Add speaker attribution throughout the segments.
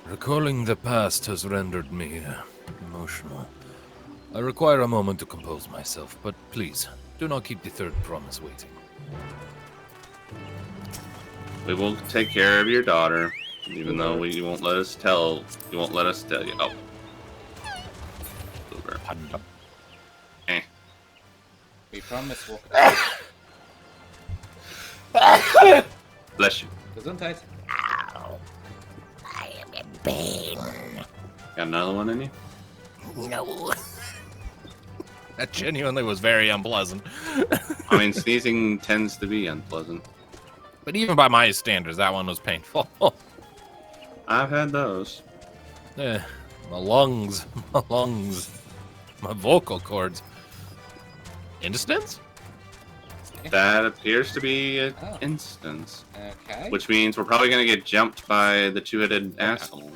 Speaker 1: Recalling the past has rendered me emotional. I require a moment to compose myself, but please, do not keep the third promise waiting.
Speaker 2: We will take care of your daughter, even though you won't let us tell. You won't let us tell you. Oh, Booger. Eh.
Speaker 3: We promise we'll...
Speaker 2: Bless you.
Speaker 3: Gesundheit.
Speaker 4: Ow. I am in pain.
Speaker 2: Got another one in you?
Speaker 4: No.
Speaker 1: That genuinely was very unpleasant.
Speaker 2: I mean, sneezing tends to be unpleasant.
Speaker 1: But even by my standards, that one was painful.
Speaker 2: I've had those.
Speaker 1: My lungs, my vocal cords. Instance?
Speaker 2: That appears to be an
Speaker 3: Oh.
Speaker 2: instance.
Speaker 3: Okay.
Speaker 2: Which means we're probably going to get jumped by the two-headed asshole.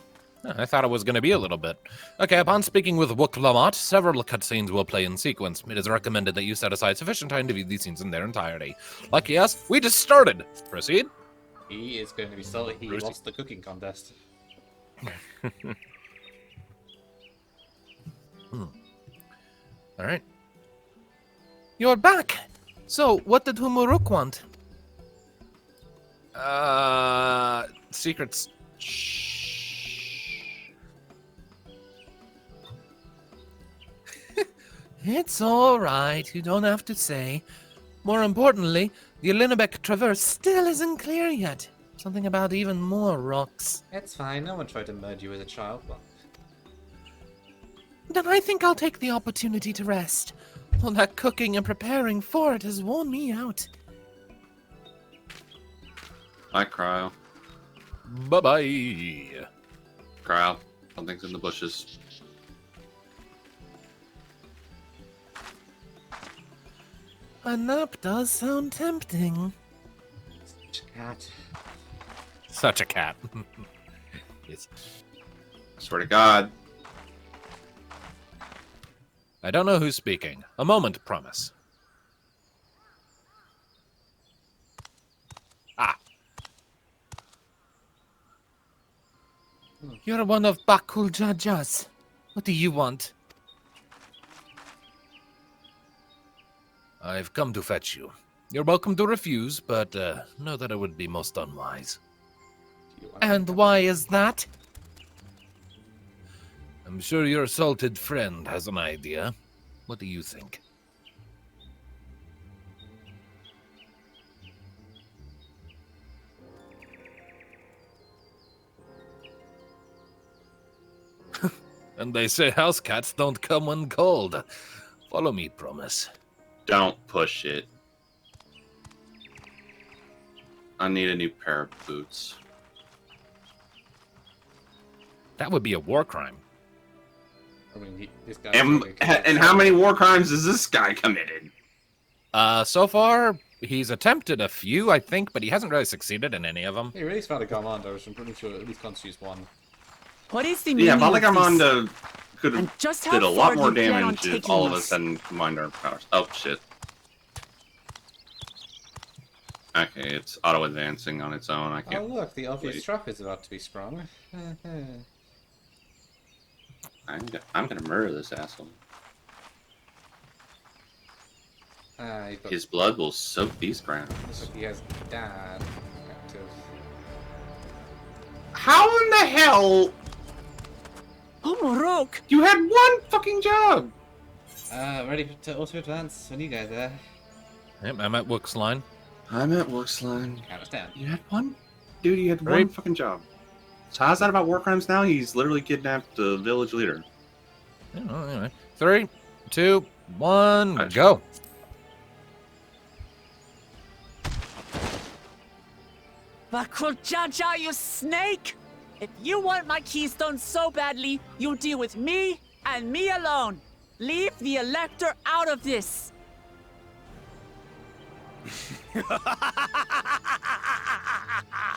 Speaker 1: I thought it was going to be a little bit. Okay, upon speaking with Wook Lamont, several cutscenes will play in sequence. It is recommended that you set aside sufficient time to view these scenes in their entirety. Lucky us, we just started. Proceed.
Speaker 3: He is going to be salty. He
Speaker 1: Roasty.
Speaker 3: lost the cooking contest.
Speaker 1: All right. You're back. So, what did Humuruk want? Secrets. Shh. It's all right. You don't have to say. More importantly, the Elinabek Traverse still isn't clear yet. Something about even more rocks.
Speaker 3: It's fine. No one tried to murder you as a child. Well,
Speaker 1: Then I think I'll take the opportunity to rest. All that cooking and preparing for it has worn me out.
Speaker 2: Hi, Cryo.
Speaker 1: Bye-bye.
Speaker 2: Cryo. Something's in the bushes.
Speaker 1: A nap does sound tempting.
Speaker 3: cat.
Speaker 1: Such a cat. Yes.
Speaker 2: I swear to God.
Speaker 1: I don't know who's speaking. A moment, promise. Ah. You're one of Bakool Jaja's. What do you want? I've come to fetch you. You're welcome to refuse, but know that it would be most unwise. And why is that? I'm sure your assaulted friend has an idea. What do you think? And they say house cats don't come when cold. Follow me, promise.
Speaker 2: Don't push it. I need a new pair of boots.
Speaker 1: That would be a war crime.
Speaker 3: I mean, this guy.
Speaker 2: And how many war crimes has this guy committed?
Speaker 1: So far, he's attempted a few, I think, but he hasn't really succeeded in any of them.
Speaker 3: He released Father Commando, so I'm pretty sure at least constitutes one.
Speaker 5: What is the
Speaker 2: Yeah,
Speaker 5: meaning of this?
Speaker 2: Valigamanda could
Speaker 5: And
Speaker 2: have
Speaker 5: just how
Speaker 2: did a
Speaker 5: far
Speaker 2: lot
Speaker 5: do
Speaker 2: more
Speaker 5: you plan on
Speaker 2: damage if
Speaker 5: taking
Speaker 2: all of
Speaker 5: us?
Speaker 2: us hadn't combined our powers. Oh, shit. Okay, it's auto-advancing on its own. I
Speaker 3: Oh
Speaker 2: can't...
Speaker 3: look, the obvious
Speaker 2: wait.
Speaker 3: trap is about to be sprung.
Speaker 2: I'm gonna murder this asshole.
Speaker 3: He's got,
Speaker 2: His blood will soak these grounds.
Speaker 3: looks like he has dad active.
Speaker 2: How in the hell?
Speaker 5: Oh, Mamook!
Speaker 2: You had one fucking job!
Speaker 3: Ready to auto advance when you guys are.
Speaker 1: Yep, I'm at Wook's line.
Speaker 2: I'm at Worksline.
Speaker 3: Understand.
Speaker 2: You had one? Dude, you had one
Speaker 1: Right.
Speaker 2: fucking job. So how's that about war crimes now? He's literally kidnapped the village leader.
Speaker 1: Yeah, well, anyway. 3, 2, 1,
Speaker 2: Gotcha.
Speaker 1: go.
Speaker 5: Bakool Jaja, you snake! If you want my keystone so badly, you'll deal with me and me alone. Leave the elector out of this.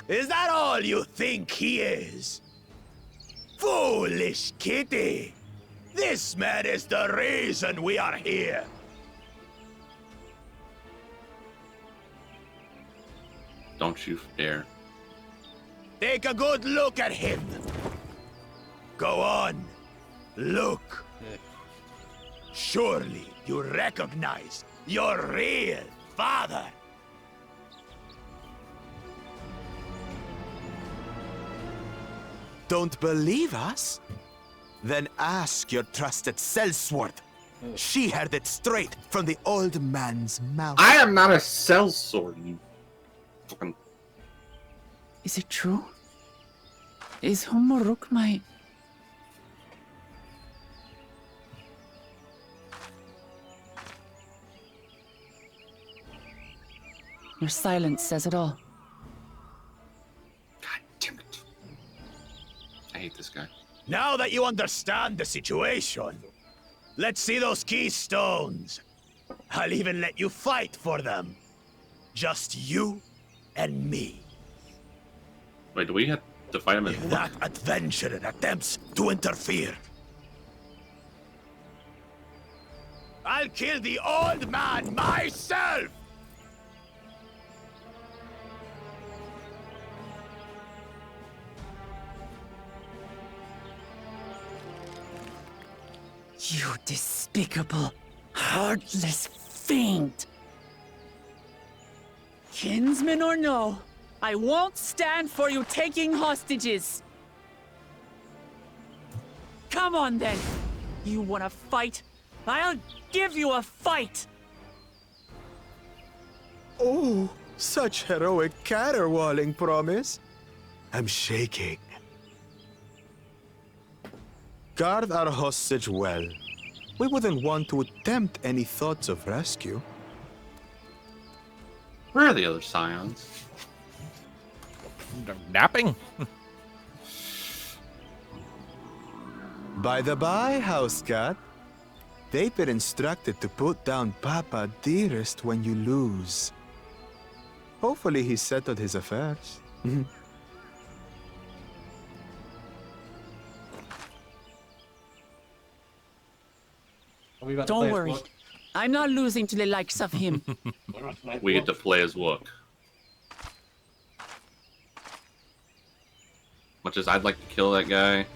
Speaker 6: Is that all you think he is? Foolish kitty! This man is the reason we are here!
Speaker 2: Don't you dare.
Speaker 6: Take a good look at him! Go on. Look.
Speaker 3: Yeah.
Speaker 6: Surely you recognize your real father.
Speaker 7: Don't believe us? Then ask your trusted sellsworth. She heard it straight from the old man's mouth.
Speaker 2: I am not a sellsword, you fucking...
Speaker 5: Is it true? Is Humuruk my... Your silence says it all.
Speaker 2: God damn it. I hate this guy.
Speaker 6: Now that you understand the situation, let's see those keystones. I'll even let you fight for them. Just you and me.
Speaker 2: Wait, do we have to fight him?
Speaker 6: If that adventurer attempts to interfere, I'll kill the old man myself!
Speaker 5: You despicable, heartless fiend! Kinsman or no, I won't stand for you taking hostages! Come on then! You wanna fight? I'll give you a fight!
Speaker 7: Oh, such heroic caterwauling promise. I'm shaking. Guard our hostage well. We wouldn't want to attempt any thoughts of rescue.
Speaker 2: Where are the other scions?
Speaker 1: Napping?
Speaker 7: By the by, house cat, they've been instructed to put down Papa Dearest when you lose. Hopefully he settled his affairs.
Speaker 3: Are we about to
Speaker 5: Don't
Speaker 3: play as
Speaker 5: worry.
Speaker 3: Wook?
Speaker 5: I'm not losing to the likes of him.
Speaker 3: We're about to play as
Speaker 2: We get
Speaker 3: Wook.
Speaker 2: to play as Wook. Much as I'd like to kill that guy.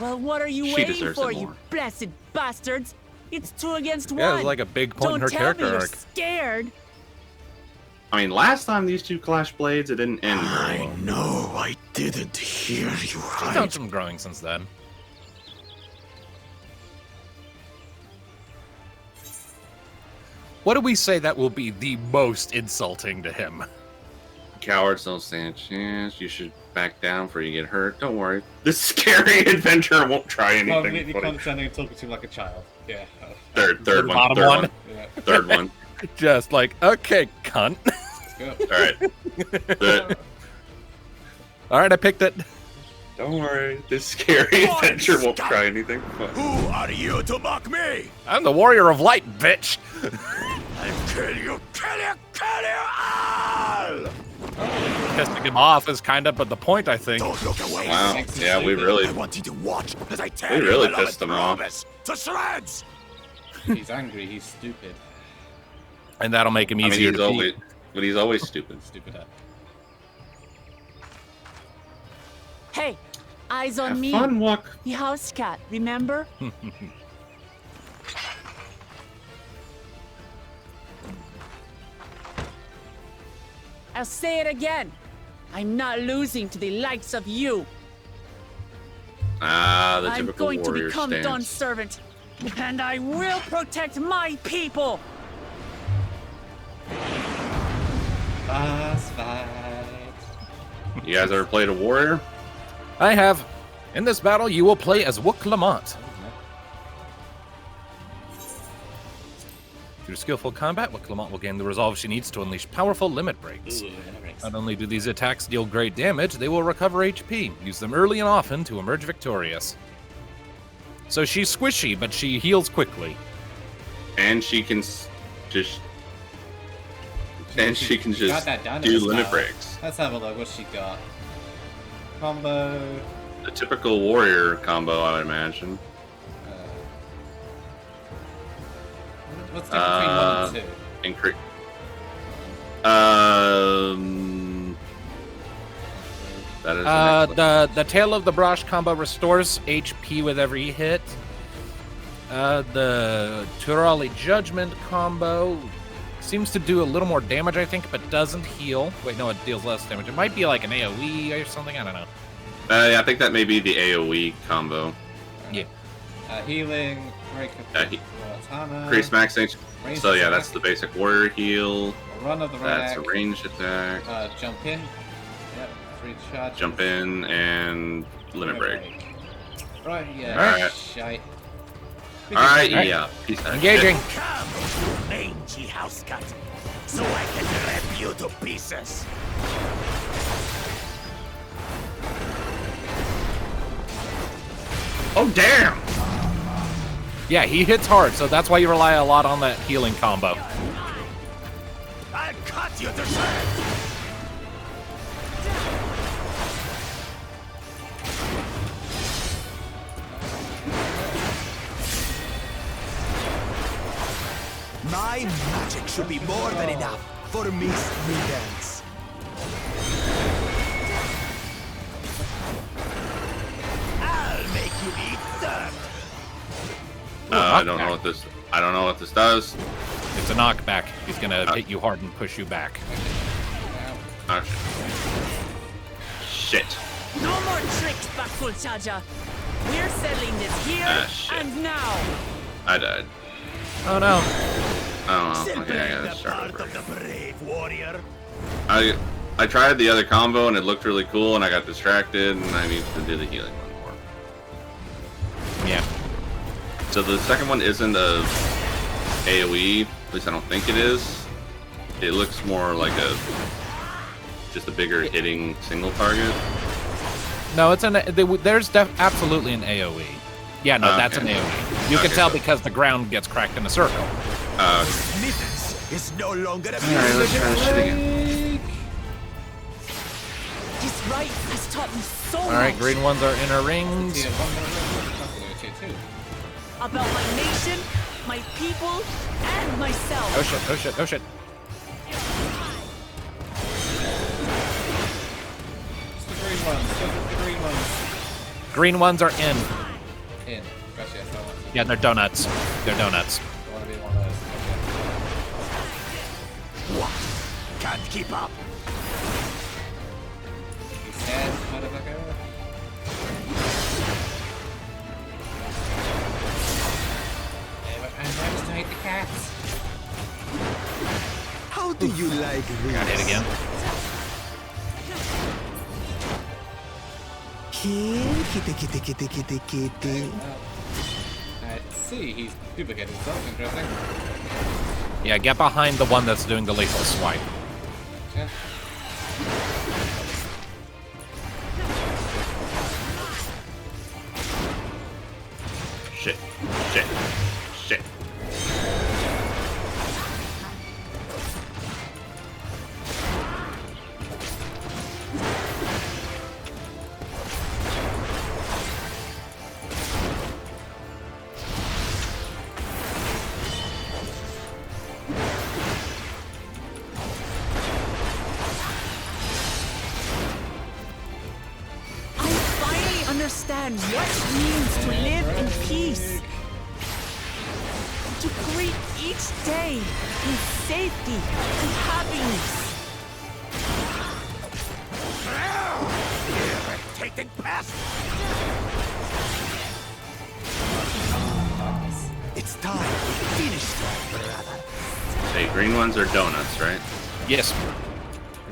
Speaker 5: Well, what are you
Speaker 2: She
Speaker 5: waiting
Speaker 2: deserves
Speaker 5: for,
Speaker 2: it
Speaker 5: you
Speaker 2: more.
Speaker 5: blessed bastards? It's 2 against 1.
Speaker 1: Yeah, it's like a big point in
Speaker 5: Don't
Speaker 1: her
Speaker 5: tell me
Speaker 1: character
Speaker 5: you're
Speaker 1: arc.
Speaker 5: scared.
Speaker 2: I mean, last time these two clashed blades, it didn't end very
Speaker 6: I
Speaker 2: well.
Speaker 6: know I didn't hear you
Speaker 1: She's
Speaker 6: right.
Speaker 1: done some growing since then. What do we say that will be the most insulting to him?
Speaker 2: Cowards don't stand a chance. You should back down before you get hurt. Don't worry. This scary adventurer won't try anything.
Speaker 3: Completely
Speaker 2: buddy.
Speaker 3: condescending and talking to him like a child. Yeah.
Speaker 2: Third
Speaker 1: The
Speaker 2: one.
Speaker 1: bottom
Speaker 2: Third
Speaker 1: one.
Speaker 2: one.
Speaker 3: Yeah.
Speaker 2: Third one.
Speaker 1: Just like, okay, cunt.
Speaker 3: Let's go.
Speaker 2: All right.
Speaker 1: All right, I picked it.
Speaker 2: Don't worry. This scary adventure won't try anything.
Speaker 6: Who are you to mock me?
Speaker 1: I'm the warrior of light, bitch.
Speaker 6: I'll kill you, kill you, kill you all!
Speaker 1: Pissing him off is kind of but the point, I think.
Speaker 6: Don't look away.
Speaker 2: Wow. Yeah, we really,
Speaker 6: I want you to watch as I tear
Speaker 2: we
Speaker 6: your
Speaker 2: really
Speaker 6: beloved
Speaker 2: pissed him off.
Speaker 6: promise to shreds.
Speaker 3: He's angry, he's stupid.
Speaker 1: And that'll make him
Speaker 2: I mean,
Speaker 1: easier
Speaker 2: he's
Speaker 1: to
Speaker 2: always,
Speaker 1: beat.
Speaker 2: but he's always stupid.
Speaker 3: Stupid hat.
Speaker 5: Hey, eyes on
Speaker 2: Have
Speaker 5: me.
Speaker 2: fun, Walk.
Speaker 5: The house cat, remember? I'll say it again. I'm not losing to the likes of you.
Speaker 2: Ah, the
Speaker 5: I'm
Speaker 2: typical
Speaker 5: going to
Speaker 2: warrior
Speaker 5: become
Speaker 2: stance.
Speaker 5: Dawn's servant, and I will protect my people.
Speaker 3: Boss fight.
Speaker 2: You guys ever played a warrior?
Speaker 1: I have. In this battle, you will play as Wook Lamont. Through skillful combat, Wook Lamont will gain the resolve she needs to unleash powerful limit breaks.
Speaker 3: Ooh, that breaks.
Speaker 1: Not only do these attacks deal great damage, they will recover HP. Use them early and often to emerge victorious. So she's squishy, but she heals quickly.
Speaker 2: And she can just... And she can
Speaker 3: got
Speaker 2: just
Speaker 3: that done in
Speaker 2: do
Speaker 3: this
Speaker 2: limit
Speaker 3: battle.
Speaker 2: breaks.
Speaker 3: Let's have a look. What she got? Combo.
Speaker 2: The typical warrior combo, I would imagine.
Speaker 3: What's the difference between 1 and 2?
Speaker 2: Increase. That is the next one.
Speaker 1: The Tail of the Brush combo restores HP with every hit. The Turali Judgment combo seems to do a little more damage, I think, but doesn't heal. Wait, no, it deals less damage. It might be like an AoE or something. I don't know.
Speaker 2: Yeah, I think that may be the AoE combo.
Speaker 1: Yeah.
Speaker 3: Healing, break of Katana,
Speaker 2: Increase max range.
Speaker 3: range
Speaker 2: So yeah,
Speaker 3: attack,
Speaker 2: that's the basic warrior heal.
Speaker 3: run of the right
Speaker 2: That's a
Speaker 3: act,
Speaker 2: ranged attack.
Speaker 3: jump in. Yep, free shot.
Speaker 2: Jump in and limit break.
Speaker 3: Right, yeah.
Speaker 2: Alright.
Speaker 3: Shite.
Speaker 2: Alright,
Speaker 1: Alright.
Speaker 2: yeah. Peace out.
Speaker 1: Engaging.
Speaker 6: Come, you mangy house cat, so I can rip you to pieces.
Speaker 2: Oh damn!
Speaker 1: Yeah, he hits hard, so that's why you rely a lot on that healing combo.
Speaker 6: I'll cut you to shreds. My magic should be more than enough for Miss Midens. I'll make you eat dirt.
Speaker 2: I don't know what this. I don't know what this does.
Speaker 1: It's a knockback. He's gonna hit you hard and push you back.
Speaker 2: Oh, shit.
Speaker 5: No more tricks, Bakool Jaja. We're settling this here
Speaker 2: Shit.
Speaker 5: and now.
Speaker 2: I died.
Speaker 1: Oh no.
Speaker 2: Oh,
Speaker 6: Still
Speaker 2: okay, I
Speaker 6: playing
Speaker 2: gotta
Speaker 6: the
Speaker 2: start
Speaker 6: part
Speaker 2: over.
Speaker 6: of the brave warrior.
Speaker 2: I tried the other combo and it looked really cool and I got distracted and I need to do the healing one more.
Speaker 1: Yeah.
Speaker 2: So the second one isn't a AoE, at least I don't think it is. It looks more like just a bigger hitting single target.
Speaker 1: No, it's there's absolutely an AoE. Yeah, no, that's an
Speaker 2: Okay.
Speaker 1: AoE. You can
Speaker 2: Okay,
Speaker 1: tell
Speaker 2: so-
Speaker 1: because the ground gets cracked in a circle.
Speaker 6: Mittens is no longer a
Speaker 2: Alright, let's try this shit again.
Speaker 5: This right has taught me so
Speaker 1: All right,
Speaker 5: much
Speaker 1: green ones are inner rings.
Speaker 3: Yeah, one more too.
Speaker 5: about my nation, my people, and myself.
Speaker 1: Oh shit, oh shit, oh shit.
Speaker 3: It's the green ones. Look at the green ones.
Speaker 1: Green ones are in.
Speaker 3: In. Gosh, yes, I want to.
Speaker 1: Yeah, they're donuts. They're donuts.
Speaker 3: I want to be one of those.
Speaker 6: What? Can't keep up.
Speaker 3: Okay. You sad, motherfucker. Yeah, but I'm going to hate the cats.
Speaker 7: How do you like this?
Speaker 1: Got hit again.
Speaker 7: Kitty.
Speaker 3: I see. He's duplicated himself. Interesting.
Speaker 1: Yeah, get behind the one that's doing the lethal swipe.
Speaker 3: Yeah.
Speaker 2: Shit. Shit. Shit.
Speaker 5: I finally understand what it means to live in peace. To greet each day in safety and happiness.
Speaker 6: Irritating pest! It's time we finish that, brother.
Speaker 2: Hey, green ones are donuts, right?
Speaker 1: Yes.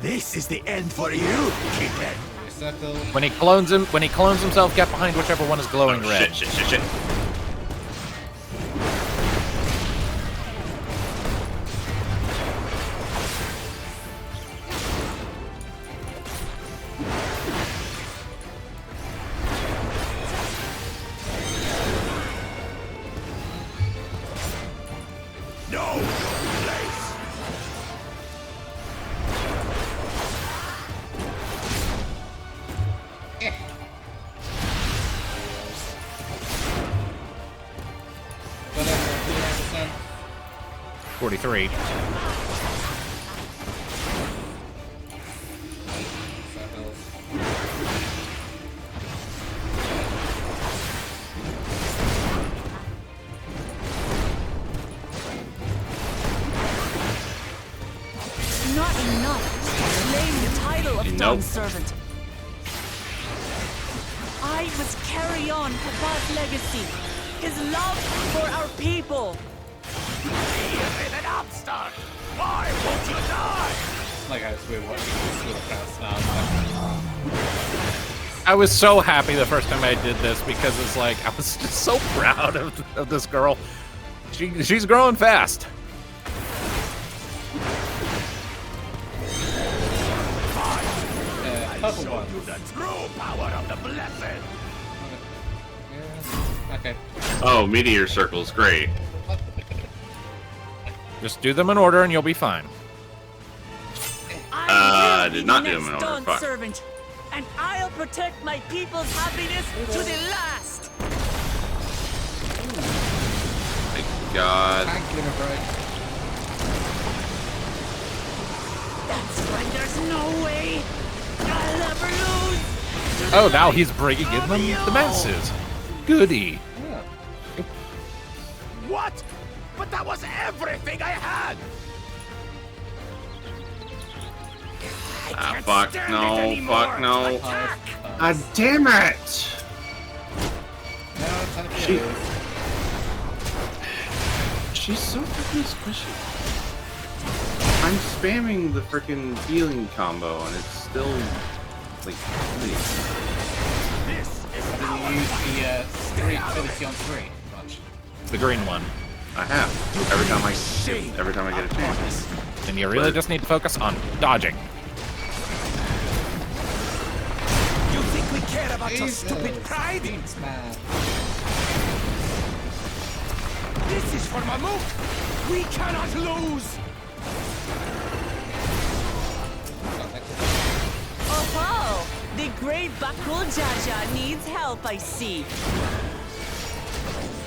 Speaker 6: This is the end for you, kitten.
Speaker 3: Receptacle.
Speaker 1: When he clones himself, get behind whichever one is glowing
Speaker 2: Oh,
Speaker 1: red.
Speaker 2: shit.
Speaker 6: Know your place.
Speaker 3: Whatever.
Speaker 1: 43.
Speaker 3: Receptacles.
Speaker 5: Dawn
Speaker 2: Nope.
Speaker 5: servant. I must carry on Papa's legacy, his love for our people.
Speaker 3: Like I was we're watching this with a crowd now.
Speaker 1: I was so happy the first time I did this because it's like I was just so proud of this girl. She's growing fast.
Speaker 3: Purple one.
Speaker 6: The true power of the blessed.
Speaker 3: Yeah. Okay.
Speaker 2: Oh, meteor circles, great.
Speaker 1: Just do them in order and you'll be fine.
Speaker 5: I will
Speaker 2: did
Speaker 5: be
Speaker 2: not
Speaker 5: the
Speaker 2: do them in
Speaker 5: next
Speaker 2: order,
Speaker 5: Dawn
Speaker 2: fuck.
Speaker 5: servant, and I'll protect my people's happiness to the last.
Speaker 2: Thank God.
Speaker 3: Thank you, break.
Speaker 5: That's when there's no way I'll ever lose.
Speaker 1: Oh, now he's bringing in the masses. Goody.
Speaker 3: Yeah.
Speaker 6: What? But that was everything I had!
Speaker 2: Ah, fuck no, fuck no.
Speaker 3: Five.
Speaker 2: Ah, damn it!
Speaker 3: No, time for
Speaker 2: She-
Speaker 3: you.
Speaker 2: She's so fucking squishy. I'm spamming the freaking healing combo and it's still like.
Speaker 6: This is
Speaker 3: Did you use the street ability on 3? Much.
Speaker 1: The green one.
Speaker 2: I have every time I get a chance.
Speaker 1: And you really just need to focus on dodging.
Speaker 6: You think we care about your
Speaker 3: Jesus.
Speaker 6: stupid pride?
Speaker 3: Beats, man.
Speaker 6: This is for Mamook! We cannot lose!
Speaker 5: Oh, the great Bakool Jaja needs help, I see.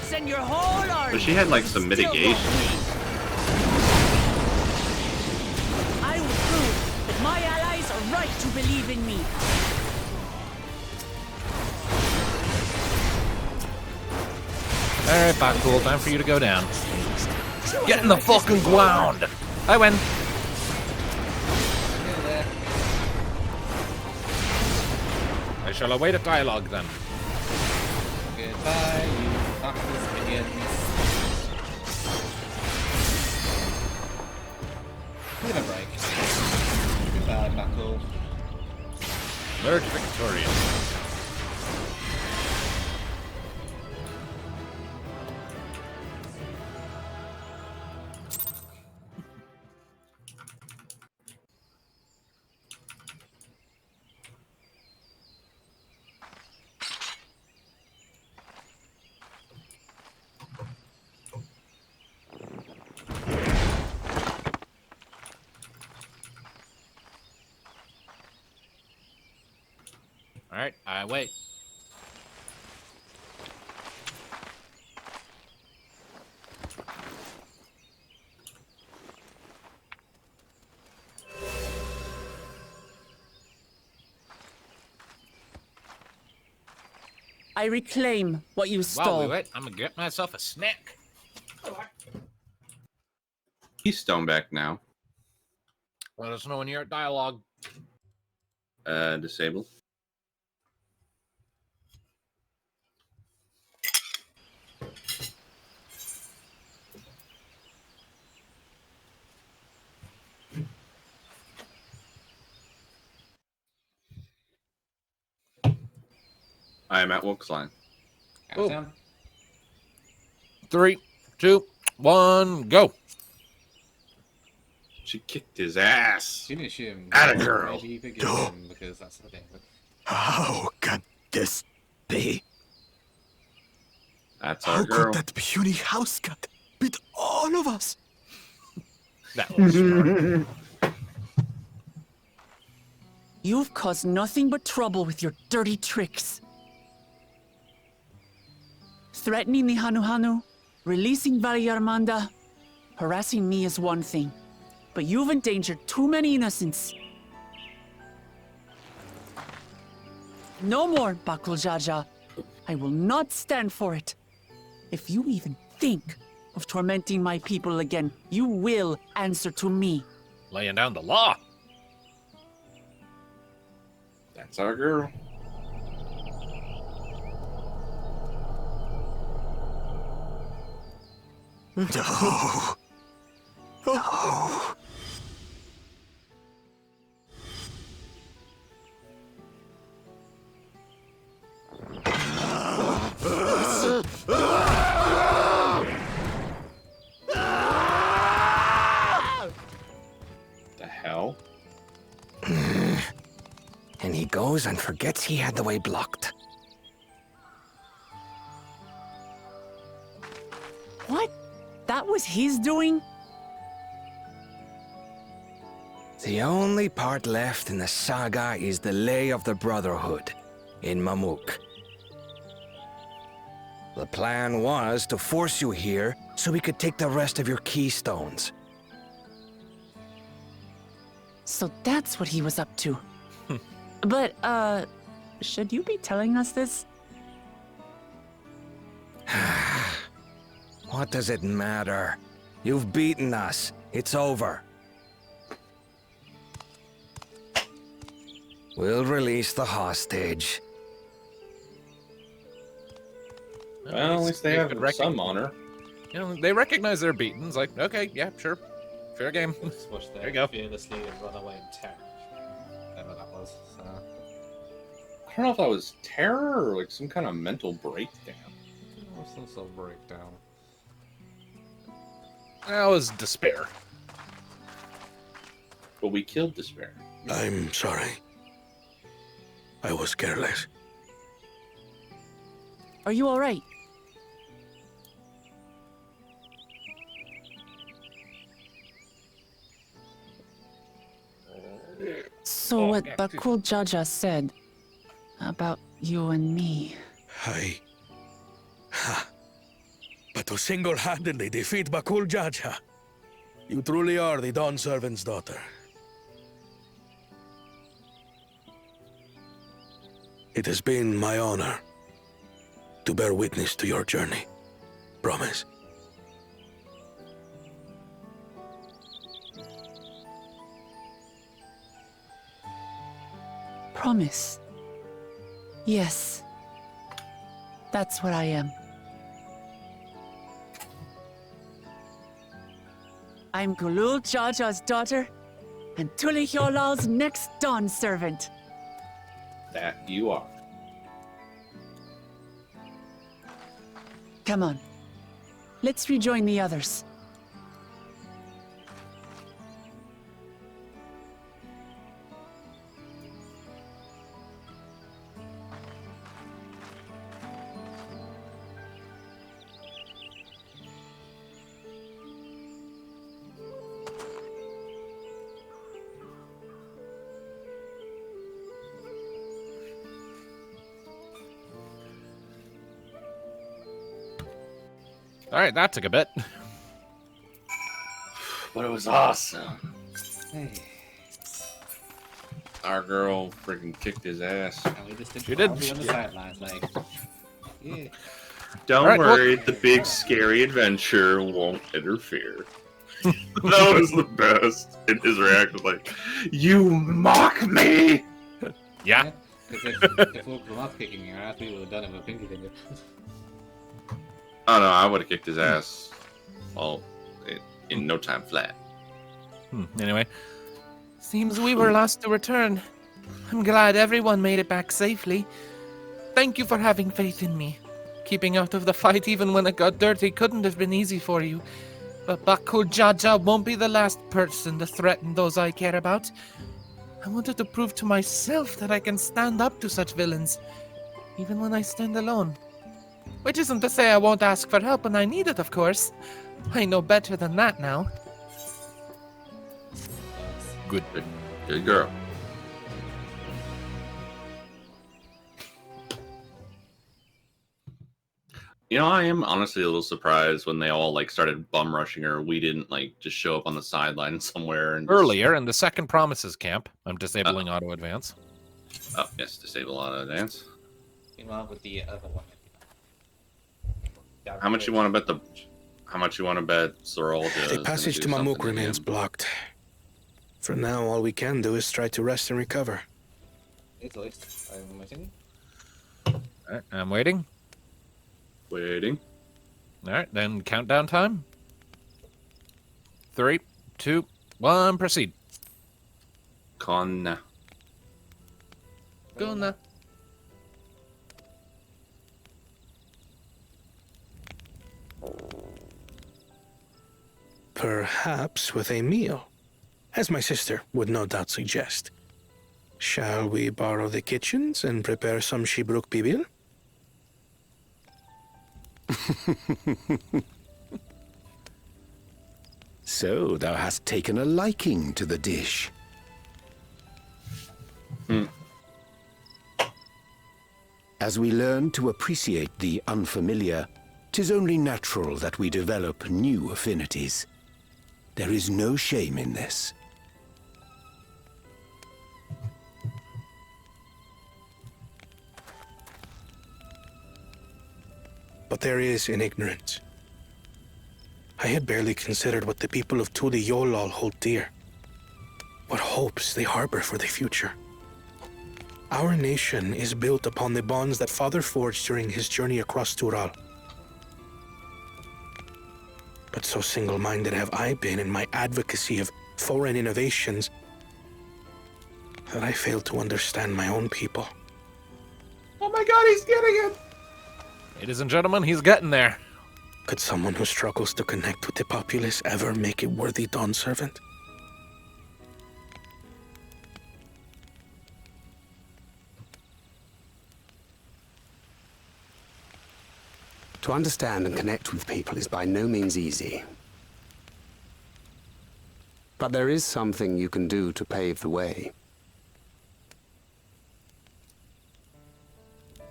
Speaker 5: Send your whole army.
Speaker 2: But she had like some
Speaker 5: Still
Speaker 2: mitigation.
Speaker 5: won't win. I will prove that my allies are right to believe in me.
Speaker 1: Alright, Bakool, time for you to go down. Get in the fucking ground! I win. I shall await a dialogue then.
Speaker 3: Goodbye, you heartless minions. Give it a break. Goodbye, Bakool.
Speaker 1: Emerge victorious. Alright, I wait.
Speaker 5: I reclaim what you
Speaker 1: While
Speaker 5: stole.
Speaker 1: we wait, I'm gonna get myself a snack.
Speaker 2: Keystone back now.
Speaker 1: Let us know when you're at dialogue.
Speaker 2: Disable. I am at Wilkes line.
Speaker 3: Countdown.
Speaker 1: 3, 2, 1, go.
Speaker 2: She kicked his ass.
Speaker 3: Didn't assume.
Speaker 2: Atta girl.
Speaker 3: Maybe forgive him because that's the thing. But
Speaker 6: How can this be?
Speaker 2: That's
Speaker 7: How
Speaker 2: our girl.
Speaker 7: could that puny house cat beat all of us?
Speaker 1: That was smart.
Speaker 5: You've caused nothing but trouble with your dirty tricks. Threatening the Hanu, releasing Valyarmanda, harassing me is one thing, but you've endangered too many innocents. No more, Bakool Jaja. I will not stand for it. If you even think of tormenting my people again, you will answer to me.
Speaker 1: Laying down the law.
Speaker 2: That's our girl.
Speaker 6: No. No.
Speaker 2: The hell?
Speaker 4: And he goes and forgets he had the way blocked.
Speaker 5: What? That was his doing?
Speaker 4: The only part left in the saga is the Lay of the Brotherhood in Mamook. The plan was to force you here so we could take the rest of your keystones.
Speaker 5: So that's what he was up to. But, should you be telling us this?
Speaker 4: What does it matter? You've beaten us. It's over. We'll release the hostage.
Speaker 2: Well, at least they have some honor.
Speaker 1: You know, they recognize they're beaten. It's like, okay, yeah, sure. Fair game.
Speaker 3: Just watch
Speaker 1: There you go.
Speaker 3: fearlessly and run away in terror. Whatever that was. So.
Speaker 2: I don't know if that was terror or like some kind of mental breakdown.
Speaker 3: Or some sort of breakdown.
Speaker 1: That was despair.
Speaker 2: But we killed despair.
Speaker 6: I'm sorry. I was careless.
Speaker 5: Are you alright? So what Bakool Jaja said about you and me.
Speaker 6: But to single-handedly defeat Bakool Jaja, you truly are the Dawn Servant's daughter. It has been my honor to bear witness to your journey. Promise.
Speaker 5: Promise. Yes. That's what I am. I'm Bakool Jaja's daughter, and Tulihyolal's next Dawn servant.
Speaker 2: That you are.
Speaker 5: Come on. Let's rejoin the others.
Speaker 1: All right, that took a bit.
Speaker 2: But it was awesome.
Speaker 3: Hey.
Speaker 2: Our girl freaking kicked his ass.
Speaker 3: And we just did
Speaker 1: She did.
Speaker 3: proudly on the sidelines, like, yeah.
Speaker 2: Don't
Speaker 1: All right,
Speaker 2: worry, the big scary adventure won't interfere. That was the best. And his reaction was like, "You mock me!"
Speaker 1: Yeah.
Speaker 3: If we were not kicking your ass, we would have done it with a pinky finger.
Speaker 2: Oh no, I would have kicked his ass. Well, in no time flat.
Speaker 1: Anyway. Seems we were last to return. I'm glad everyone made it back safely. Thank you for having faith in me. Keeping out of the fight even when it got dirty couldn't have been easy for you. But Bakool Jaja won't be the last person to threaten those I care about. I wanted to prove to myself that I can stand up to such villains, even when I stand alone. Which isn't to say I won't ask for help when I need it, of course. I know better than that now.
Speaker 2: Good girl. You know, I am honestly a little surprised when they all like started bum rushing her. We didn't like just show up on the sideline somewhere and
Speaker 1: Earlier in the second promises camp, I'm disabling auto advance.
Speaker 2: Oh yes, disable auto dance.
Speaker 3: Meanwhile, with the other one.
Speaker 2: How much you want to bet the? How much you want to bet Zoralda?
Speaker 6: The passage to Mamook remains blocked. For now, all we can do is try to rest and recover.
Speaker 3: It's a list. I'm waiting.
Speaker 1: Alright, I'm waiting.
Speaker 2: Waiting.
Speaker 1: Alright, then countdown time. 3, 2, 1, proceed.
Speaker 2: Con.
Speaker 1: Go now.
Speaker 8: Perhaps with a meal, as my sister would no doubt suggest. Shall we borrow the kitchens and prepare some Shibruk Bibil?
Speaker 9: So thou hast taken a liking to the dish. As we learn to appreciate the unfamiliar, 'tis only natural that we develop new affinities. There is no shame in this.
Speaker 8: But there is in ignorance. I had barely considered what the people of Tuli Yolal hold dear. What hopes they harbor for the future. Our nation is built upon the bonds that Father forged during his journey across Tural. But so single-minded have I been in my advocacy of foreign innovations that I failed to understand my own people.
Speaker 3: Oh my god, he's getting it!
Speaker 1: Ladies and gentlemen, he's getting there.
Speaker 8: Could someone who struggles to connect with the populace ever make a worthy Dawn servant?
Speaker 9: To understand and connect with people is by no means easy. But there is something you can do to pave the way.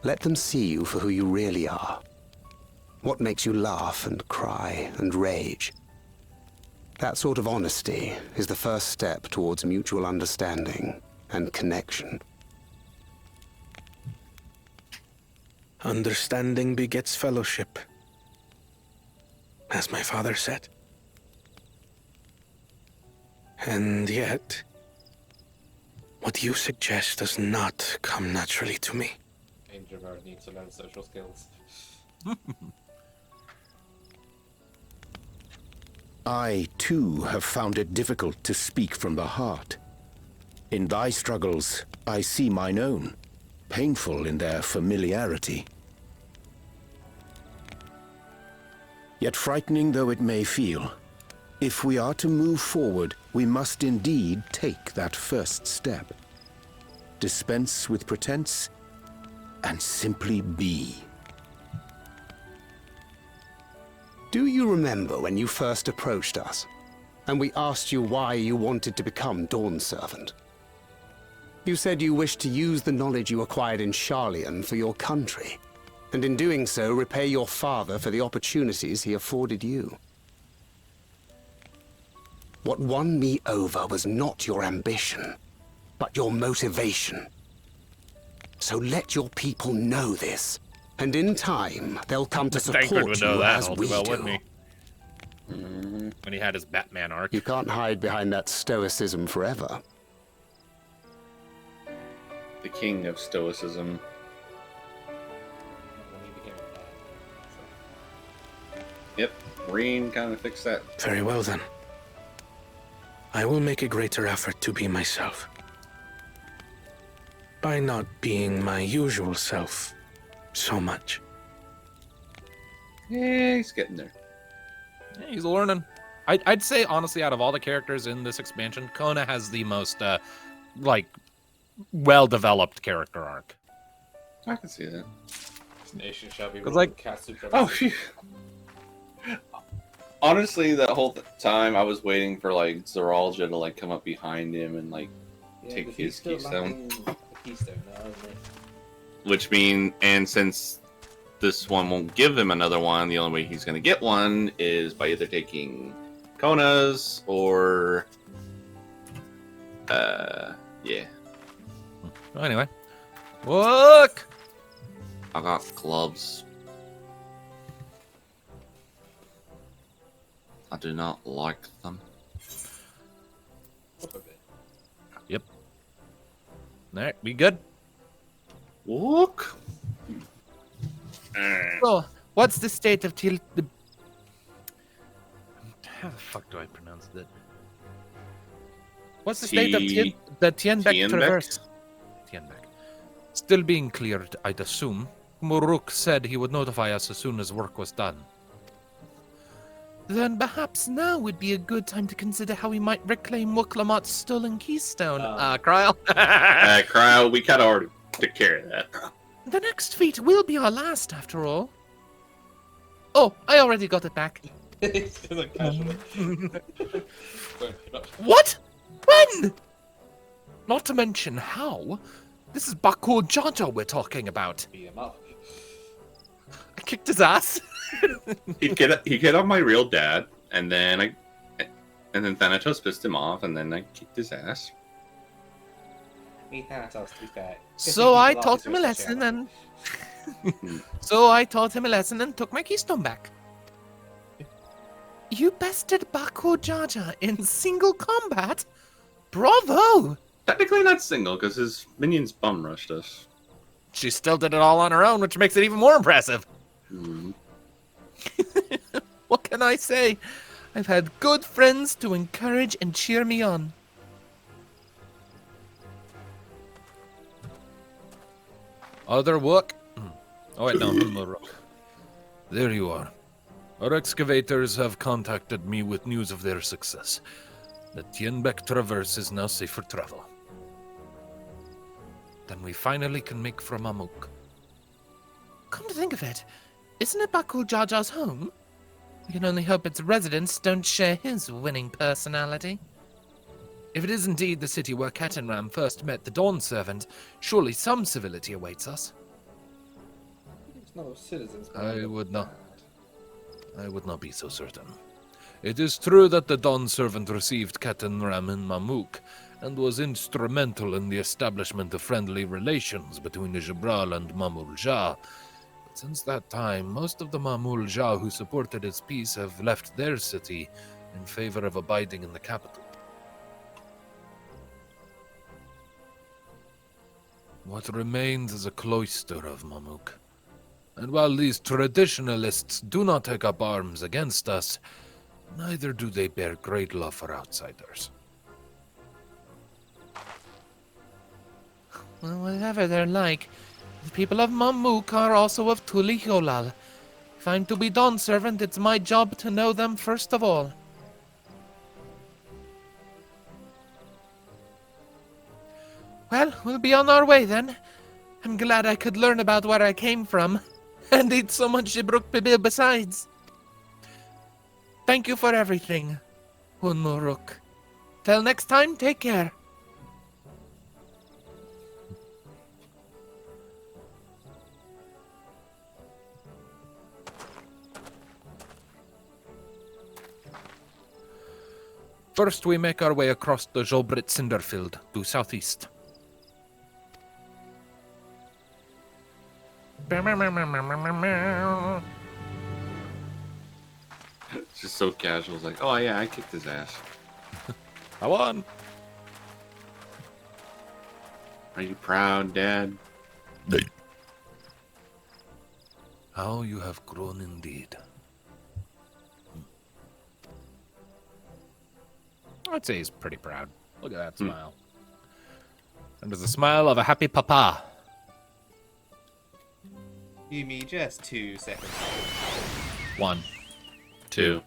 Speaker 9: Let them see you for who you really are. What makes you laugh and cry and rage. That sort of honesty is the first step towards mutual understanding and connection.
Speaker 8: Understanding begets fellowship, as my father said. And yet, what you suggest does not come naturally to me.
Speaker 3: Introvert needs to learn social skills.
Speaker 9: I, too, have found it difficult to speak from the heart. In thy struggles, I see mine own, painful in their familiarity. Yet frightening though it may feel, if we are to move forward, we must indeed take that first step. Dispense with pretense, and simply be.
Speaker 10: Do you remember when you first approached us, and we asked you why you wanted to become Dawn Servant? You said you wished to use the knowledge you acquired in Sharlayan for your country, and in doing so repay your father for the opportunities he afforded you. What won me over was not your ambition, but your motivation. So let your people know this, and in time, they'll come to support
Speaker 1: would know
Speaker 10: you
Speaker 1: that
Speaker 10: as
Speaker 1: all
Speaker 10: we
Speaker 1: too well,
Speaker 10: do.
Speaker 1: wouldn't he? When he had his Batman arc.
Speaker 10: You can't hide behind that stoicism forever.
Speaker 2: The king of stoicism.
Speaker 3: When he became a man.
Speaker 2: Yep, Reen kind of fixed that.
Speaker 8: Very well then. I will make a greater effort to be myself. By not being my usual self so much.
Speaker 2: Yeah, he's getting there.
Speaker 1: Yeah, he's learning. I'd say, honestly, out of all the characters in this expansion, Kona has the most, well-developed character arc.
Speaker 2: I can see that.
Speaker 3: Nation shall be
Speaker 1: 'Cause, like-
Speaker 3: cast
Speaker 2: Oh, phew. Honestly, that whole time I was waiting for like Zeralja to like come up behind him and like take his keystone.
Speaker 3: Keystone now, isn't it?
Speaker 2: Which mean, and since this one won't give him another one, the only way he's gonna get one is by either taking Kona's or yeah.
Speaker 1: Well, anyway. Look!
Speaker 2: I got gloves. I do not like them.
Speaker 1: Yep. Alright, we good?
Speaker 2: Walk.
Speaker 1: So, what's the state of how the fuck do I pronounce that? What's the state of the Tienbeck Traverse? Tienbeck. Still being cleared, I'd assume. Mamook said he would notify us as soon as work was done. Then perhaps now would be a good time to consider how we might reclaim Woklamat's stolen keystone. Cryle?
Speaker 2: Cryle, we kind of already took care of that.
Speaker 1: The next feat will be our last, after all. Oh, I already got it back. What? When? Not to mention how. This is Bakool Jaja we're talking about.
Speaker 3: Beat him up.
Speaker 1: I kicked his ass.
Speaker 2: He get on my real dad, and then Thanatos pissed him off, and then I kicked his ass.
Speaker 3: Me Thanatos, to be fair.
Speaker 1: So I taught him a lesson and took my keystone back. You bested Bakool Jaja in single combat? Bravo!
Speaker 2: Technically not single, because his minions bum rushed us.
Speaker 1: She still did it all on her own, which makes it even more impressive. What can I say? I've had good friends to encourage and cheer me on. Other work? Oh wait, no, Mamook. There you are. Our excavators have contacted me with news of their success. The Tienbeck Traverse is now safe for travel. Then we finally can make for Mamook. Come to think of it, isn't it Bakool Jaja's home? We can only hope its residents don't share his winning personality. If it is indeed the city where Ketenram first met the Dawn Servant, surely some civility awaits us.
Speaker 3: There's no citizens.
Speaker 1: I would not be so certain. It is true that the Dawn Servant received Ketenram in Mamook, and was instrumental in the establishment of friendly relations between the Jabral and Bakool Jaja. But since that time, most of the Bakool Jaja who supported its peace have left their city in favor of abiding in the capital. What remains is a cloister of Mamook. And while these traditionalists do not take up arms against us, neither do they bear great love for outsiders. Well, whatever they're like, the people of Mamook are also of Tuli Yolal. If I'm to be Dawn Servant, it's my job to know them first of all. Well, we'll be on our way then. I'm glad I could learn about where I came from, and eat so much Jibruk Bibil besides. Thank you for everything, Hunmuruk. Till next time, take care. First, we make our way across the Jobrit Cinderfield to southeast.
Speaker 2: It's just so casual. It's like, oh yeah, I kicked his ass.
Speaker 1: I won.
Speaker 2: Are you proud, Dad?
Speaker 1: How you have grown indeed. I'd say he's pretty proud. Look at that smile. And there's the smile of a happy papa.
Speaker 3: You mean just 2 seconds.
Speaker 1: 1,
Speaker 2: 2.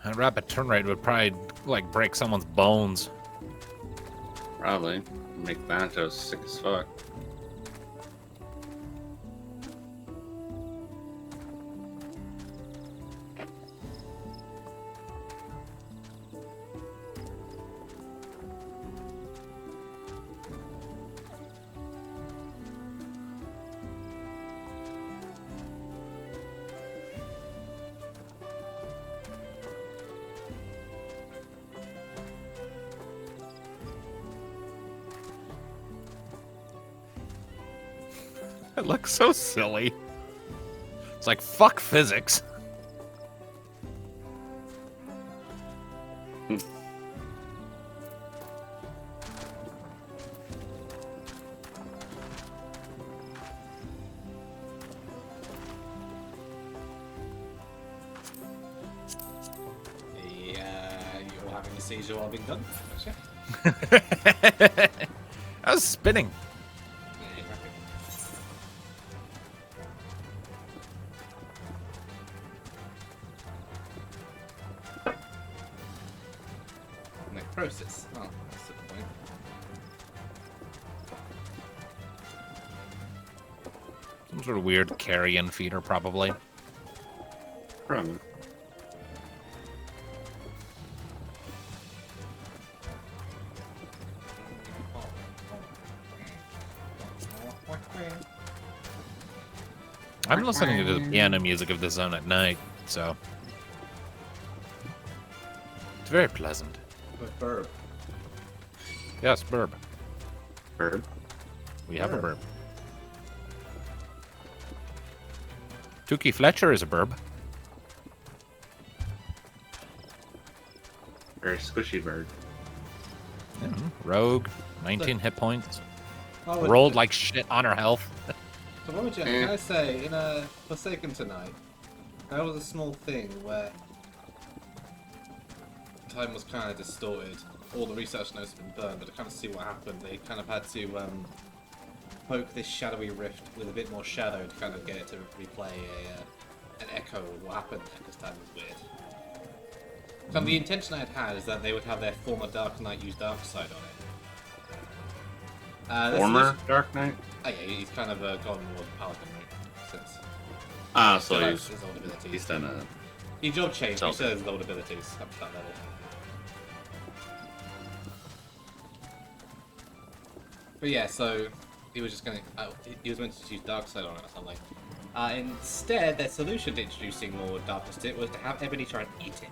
Speaker 1: A rapid turn rate would probably, like, break someone's bones.
Speaker 2: Probably. Make Thanatos sick as fuck.
Speaker 1: It looks so silly. It's like, fuck physics.
Speaker 3: You're having a seizure while being done.
Speaker 1: I was spinning.
Speaker 3: Necrosis. Oh, that's the point.
Speaker 1: Some sort of weird carrion feeder, probably.
Speaker 2: Probably.
Speaker 1: I'm listening to the piano music of the zone at night, so it's very pleasant.
Speaker 3: With burb.
Speaker 1: Yes, burb.
Speaker 2: Burb.
Speaker 1: We have a burb. Tukey Fletcher is a burb.
Speaker 2: Very squishy bird.
Speaker 1: Yeah, rogue, 19 hit points.
Speaker 3: Oh,
Speaker 1: Rolled like shit on her health.
Speaker 3: So what would you, can I say, in a Forsaken tonight, there was a small thing where time was kind of distorted. All the research notes have been burned, but to kind of see what happened, they kind of had to poke this shadowy rift with a bit more shadow to kind of get it to replay an echo of what happened there, because time was weird. So the intention I had is that they would have their former Dark Knight use Dark Side on it.
Speaker 2: Former Dark Knight?
Speaker 3: Oh yeah, he's kind of gone more paladin route since.
Speaker 2: Ah, so
Speaker 3: his old abilities.
Speaker 2: he's done a...
Speaker 3: He job changed, but he
Speaker 2: Self-
Speaker 3: still has his old abilities up to that level. But yeah, so he was just gonna. He was meant to use Dark Side on it or something. Instead, their solution to introducing more darkness to it was to have Ebony try and eat it.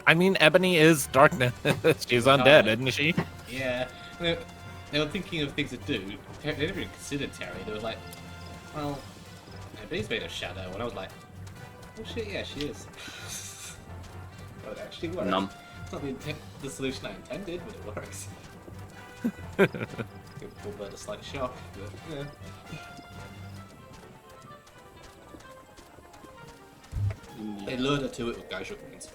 Speaker 1: I mean, Ebony is darkness. She's undead, isn't she?
Speaker 3: Yeah. They were thinking of things to do. They never even considered Terry. They were like, well, Ebony's made of shadow. And I was like, oh shit, yeah, she is. But it actually works.
Speaker 2: Numb.
Speaker 3: It's not the solution I intended, but it works. Give Full Bird a slight shock, but yeah. They lured her to it with Gaisha coins.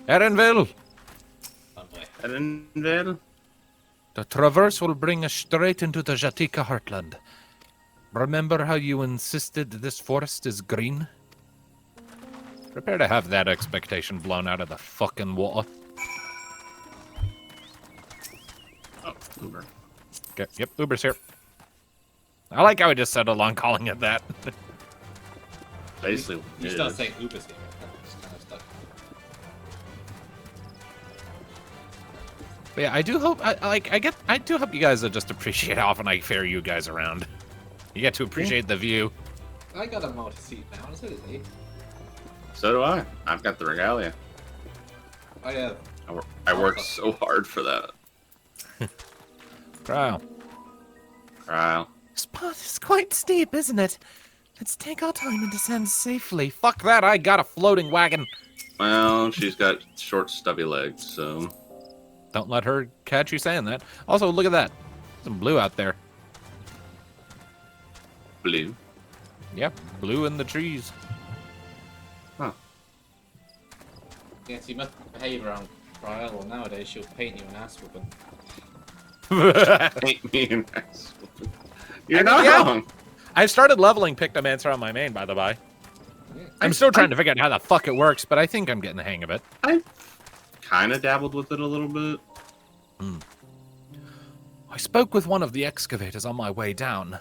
Speaker 1: Erenville!
Speaker 3: Oh boy.
Speaker 2: Erenville?
Speaker 1: The traverse will bring us straight into the Jatika heartland. Remember how you insisted this forest is green? Prepare to have that expectation blown out of the fucking water.
Speaker 2: Oh, Uber.
Speaker 1: Okay, yep, Uber's here. I like how we just settled on calling it that.
Speaker 2: Basically,
Speaker 3: You
Speaker 2: it
Speaker 3: start
Speaker 2: is.
Speaker 3: saying Uber's here. It's kind of stuck.
Speaker 1: But yeah, I do hope I do hope you guys just appreciate how often I ferry you guys around. You get to appreciate the view.
Speaker 3: I got a multi-seat now, and so does he.
Speaker 2: So do I. I've got the regalia.
Speaker 3: I have.
Speaker 2: I worked so hard for that.
Speaker 1: Trial.
Speaker 2: Trial.
Speaker 1: This path is quite steep, isn't it? Let's take our time and descend safely. Fuck that, I got a floating wagon.
Speaker 2: Well, she's got short, stubby legs, so...
Speaker 1: Don't let her catch you saying that. Also, look at that. Some blue out there.
Speaker 2: Blue?
Speaker 1: Yep, blue in the trees.
Speaker 2: Huh.
Speaker 3: Yes, you must behave around Trial, or nowadays she'll paint you an ass whooping.
Speaker 2: Paint me an ass whooping. You're not wrong.
Speaker 1: I started leveling Pictomancer on my main, by the by. I'm still trying to figure out how the fuck it works, but I think I'm getting the hang of it.
Speaker 2: I kind of dabbled with it a little bit.
Speaker 1: I spoke with one of the excavators on my way down.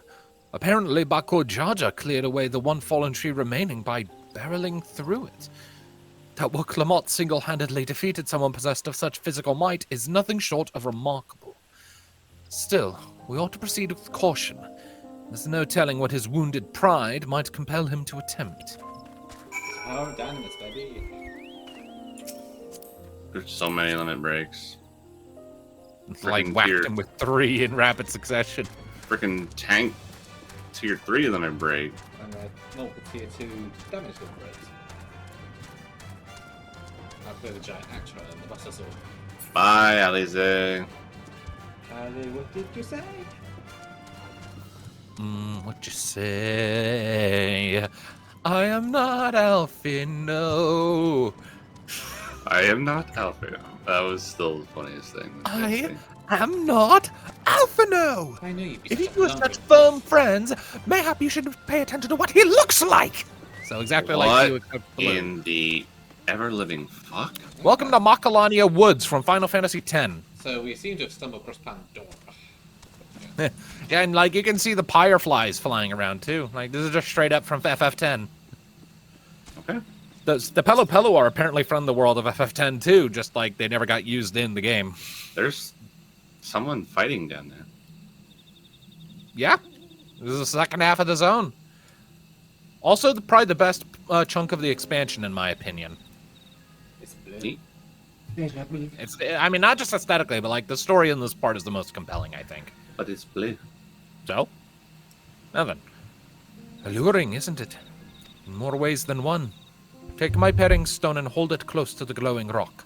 Speaker 1: Apparently, Bakool Jaja cleared away the one fallen tree remaining by barreling through it. That Wuklamot single-handedly defeated someone possessed of such physical might is nothing short of remarkable. Still, we ought to proceed with caution. There's no telling what his wounded pride might compel him to attempt.
Speaker 3: Power of Dynamite, baby.
Speaker 2: There's so many limit breaks.
Speaker 1: Like
Speaker 2: Freaking
Speaker 1: whacked
Speaker 2: tier-
Speaker 1: him with 3 in rapid succession.
Speaker 2: Freaking tank tier 3 limit break.
Speaker 3: And multiple tier 2 damage limit breaks. I've got a giant axe right in the Buster Sword.
Speaker 2: Bye, Alize.
Speaker 3: Ali, what did you say?
Speaker 1: What you say? I am not Alfie, no.
Speaker 2: I am not Alpha. That was still the funniest thing.
Speaker 1: I am not Alphino.
Speaker 3: I knew you'd be
Speaker 1: If
Speaker 3: such
Speaker 1: you
Speaker 3: a
Speaker 1: are such
Speaker 3: lumpy.
Speaker 1: firm friends, mayhap you should pay attention to what he looks like. So exactly like you.
Speaker 2: What
Speaker 1: except blue.
Speaker 2: in the ever-living fuck?
Speaker 1: Welcome to Makalania Woods from Final Fantasy X.
Speaker 3: So we seem to have stumbled across Pandora.
Speaker 1: Yeah, and like you can see the fireflies flying around too. Like this is just straight up from FF10.
Speaker 2: Okay.
Speaker 1: The Pelo Pelo are apparently from the world of FF10 too, just like they never got used in the game.
Speaker 2: There's someone fighting down there.
Speaker 1: Yeah, this is the second half of the zone. Also, probably the best chunk of the expansion, in my opinion.
Speaker 3: It's blue.
Speaker 2: Neat.
Speaker 1: It's, I mean, not just aesthetically, but like the story in this part is the most compelling, I think.
Speaker 2: But it's blue.
Speaker 1: So, nothing. Alluring, isn't it? In more ways than one. Take my pairing stone and hold it close to the glowing rock.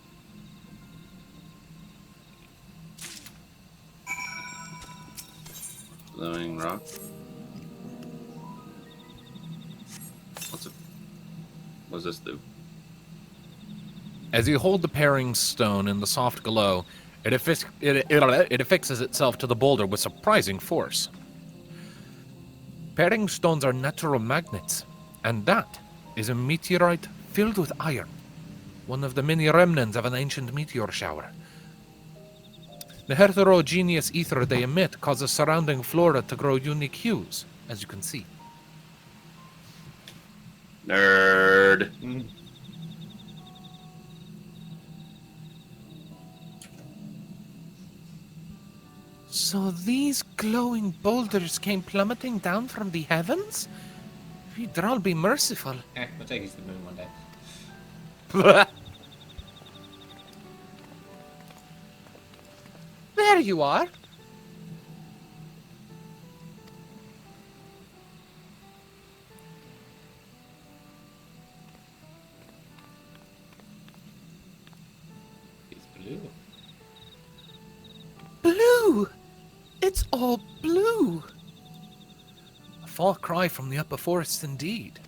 Speaker 2: Glowing rock. What does this do?
Speaker 1: As you hold the pairing stone in the soft glow, it affixes itself to the boulder with surprising force. Pairing stones are natural magnets, and that is a meteorite filled with iron, one of the many remnants of an ancient meteor shower. The heterogeneous ether they emit causes surrounding flora to grow unique hues, as you can see.
Speaker 2: Nerd.
Speaker 1: So these glowing boulders came plummeting down from the heavens? We'd all be merciful.
Speaker 3: We'll take you to the moon one day.
Speaker 1: There you are.
Speaker 3: It's blue.
Speaker 1: Blue! It's all blue! A far cry from the upper forests indeed.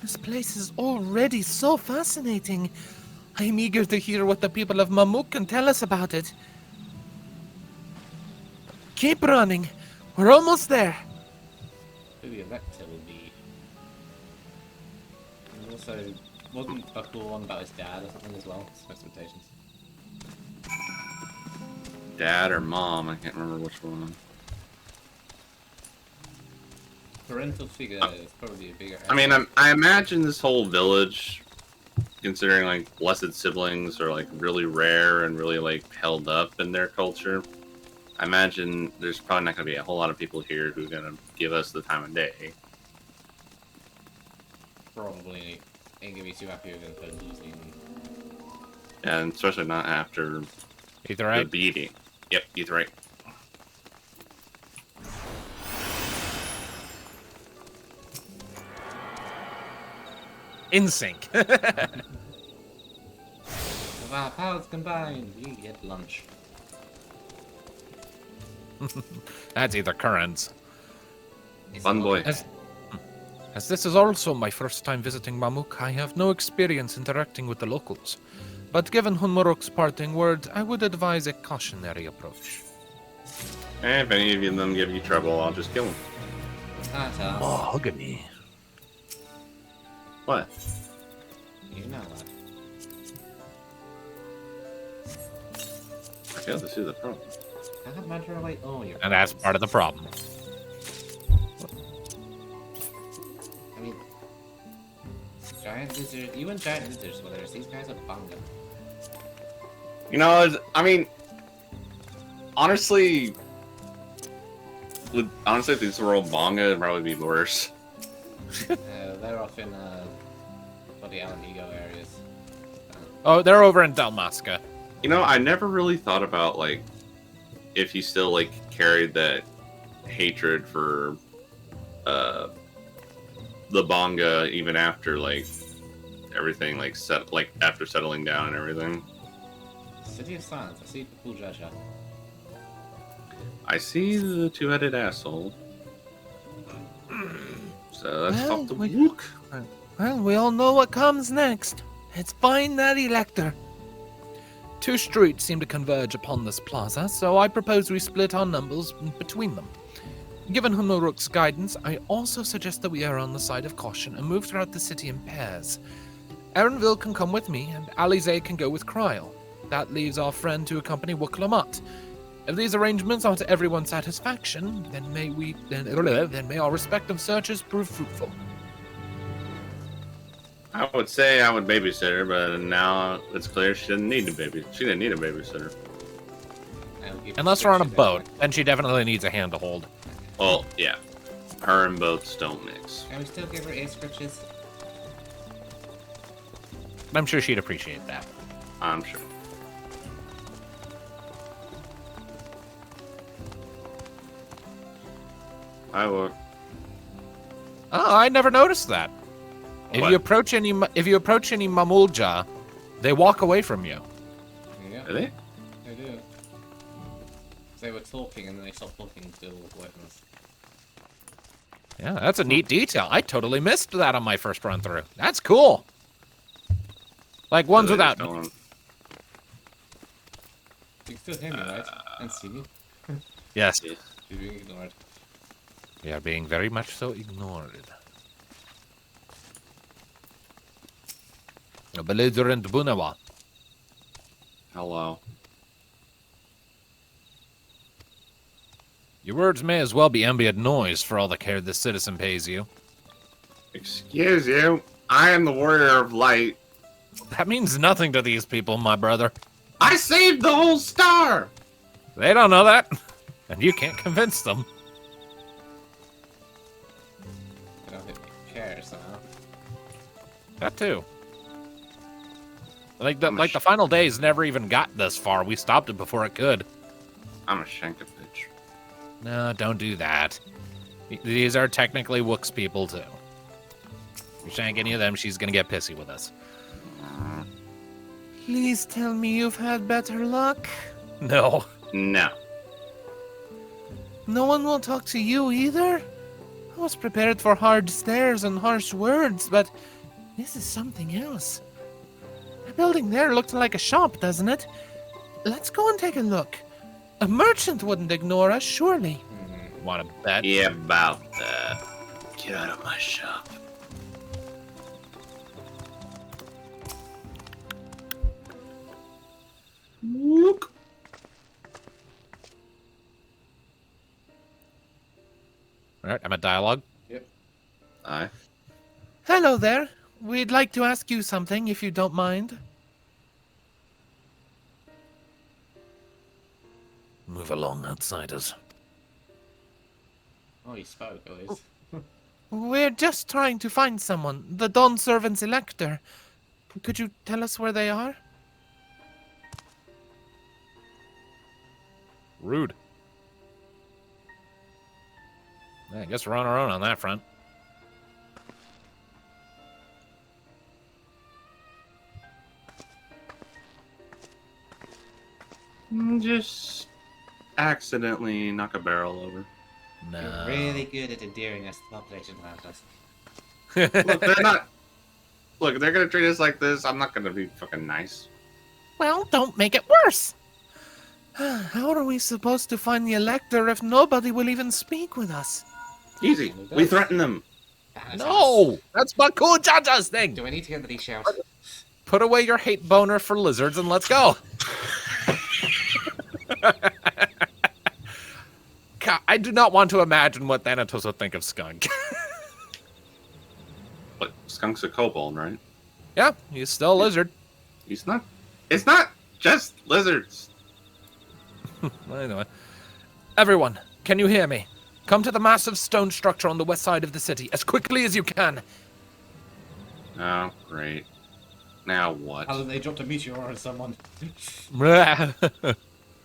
Speaker 1: This place is already so fascinating. I'm eager to hear what the people of Mamook can tell us about it. Keep running. We're almost there.
Speaker 3: Who the elector will be. And also, wasn't Bakool on about his dad or something as well? Some expectations.
Speaker 2: Dad or mom? I can't remember which one.
Speaker 3: Parental figure is probably a bigger.
Speaker 2: I mean, I imagine this whole village, considering like blessed siblings are like really rare and really like held up in their culture. I imagine there's probably not going to be a whole lot of people here who are going to give us the time of day.
Speaker 3: Probably ain't gonna be too happy with it for losing.
Speaker 2: And especially not after
Speaker 1: Either
Speaker 2: the
Speaker 1: right?
Speaker 2: beating. Yep, he's right.
Speaker 1: In sync.
Speaker 3: With our powers combined, we get lunch.
Speaker 1: That's either currents.
Speaker 2: Fun boy.
Speaker 1: As this is also my first time visiting Mamook, I have no experience interacting with the locals. But given Hunmuruk's parting word, I would advise a cautionary approach.
Speaker 2: If any of them give you trouble, I'll just kill them.
Speaker 3: Atas.
Speaker 1: Mahogany.
Speaker 2: What?
Speaker 3: You know what?
Speaker 2: I failed to see the problem.
Speaker 3: Can't matter away all your
Speaker 1: And that's part of the problem.
Speaker 3: I mean, giant lizard, even giant lizards, whether it's these guys are bunga.
Speaker 2: You know, I mean, honestly, if these were all manga, it'd probably be worse.
Speaker 3: They're off in for the Alamigo areas.
Speaker 1: Oh, they're over in Dalmasca.
Speaker 2: You know, I never really thought about, like, if he still, like, carried that hatred for, the Bonga even after, like, everything, like, after settling down and everything.
Speaker 3: City of Silence, I see Bakool Jaja.
Speaker 2: I see the two-headed asshole. So let's talk to Wook.
Speaker 1: Well, we all know what comes next. It's find that elector. Two streets seem to converge upon this plaza, so I propose we split our numbers between them. Given Humuruk's guidance, I also suggest that we err on the side of caution and move throughout the city in pairs. Erenville can come with me, and Alize can go with Kryl. That leaves our friend to accompany Wuklamat. If these arrangements are to everyone's satisfaction, then may our respective searches prove fruitful.
Speaker 2: I would say I would babysit her, but now it's clear she didn't need a babysitter.
Speaker 1: Unless we're on a boat, then she definitely needs a hand to hold.
Speaker 2: Well, yeah. Her and boats don't mix.
Speaker 3: Can we still give her air scriptures?
Speaker 1: I'm sure she'd appreciate that.
Speaker 2: I'm sure. I will.
Speaker 1: Oh, I never noticed that. If
Speaker 2: What?
Speaker 1: you approach any Mamulja, they walk away from you.
Speaker 3: Yeah,
Speaker 2: Really?
Speaker 3: they do. They were talking and then they stopped talking to walk away from us.
Speaker 1: Yeah, that's a neat detail. I totally missed that on my first run through. That's cool. Like ones
Speaker 2: So they
Speaker 1: without.
Speaker 2: just don't-
Speaker 3: You can still hear me, right? And see me.
Speaker 1: Yes,
Speaker 3: You're being ignored.
Speaker 1: we are being very much so ignored. A belligerent Bunawa.
Speaker 2: Hello.
Speaker 1: Your words may as well be ambient noise for all the care this citizen pays you.
Speaker 2: Excuse you. I am the warrior of light.
Speaker 1: That means nothing to these people, my brother.
Speaker 2: I saved the whole star.
Speaker 1: They don't know that, and you can't convince them.
Speaker 3: I don't think they care somehow.
Speaker 1: That too. Like the final days never even got this far. We stopped it before it could.
Speaker 2: I'm a shank a bitch.
Speaker 1: No, don't do that. These are technically Wook's people too. If you shank any of them, she's gonna get pissy with us. Please tell me you've had better luck. No.
Speaker 2: No.
Speaker 1: No one will talk to you either? I was prepared for hard stares and harsh words, but this is something else. The building there looked like a shop, doesn't it? Let's go and take a look. A merchant wouldn't ignore us, surely. Want to bet?
Speaker 2: Yeah, about that. Get out of my shop. Look.
Speaker 1: Alright, I'm at dialogue.
Speaker 3: Yep.
Speaker 2: Aye.
Speaker 1: Hello there. We'd like to ask you something, if you don't mind. Move along, outsiders.
Speaker 3: Oh, he spoke, at least.
Speaker 1: We're just trying to find someone, the Dawn Servant's elector. Could you tell us where they are? Rude. Yeah, I guess we're on our own on that front.
Speaker 2: Just accidentally knock a barrel over.
Speaker 1: No.
Speaker 3: You're really good at endearing us to population hunters.
Speaker 2: Look, they're not. Look, they're gonna treat us like this. I'm not gonna be fucking nice.
Speaker 1: Well, don't make it worse. How are we supposed to find the elector if nobody will even speak with us?
Speaker 2: Easy. We threaten them.
Speaker 1: No! That's Bakool Jaja's thing!
Speaker 3: Do I need to get the leash out?
Speaker 1: Put away your hate boner for lizards and let's go! God, I do not want to imagine what Thanatos would think of Skunk.
Speaker 2: But Skunk's a kobold, right?
Speaker 1: Yeah, he's still a lizard.
Speaker 2: He's not. It's not just lizards.
Speaker 1: Anyway. Everyone, can you hear me? Come to the massive stone structure on the west side of the city as quickly as you can.
Speaker 2: Oh, great. Now what?
Speaker 3: Alan, they dropped a meteor on someone.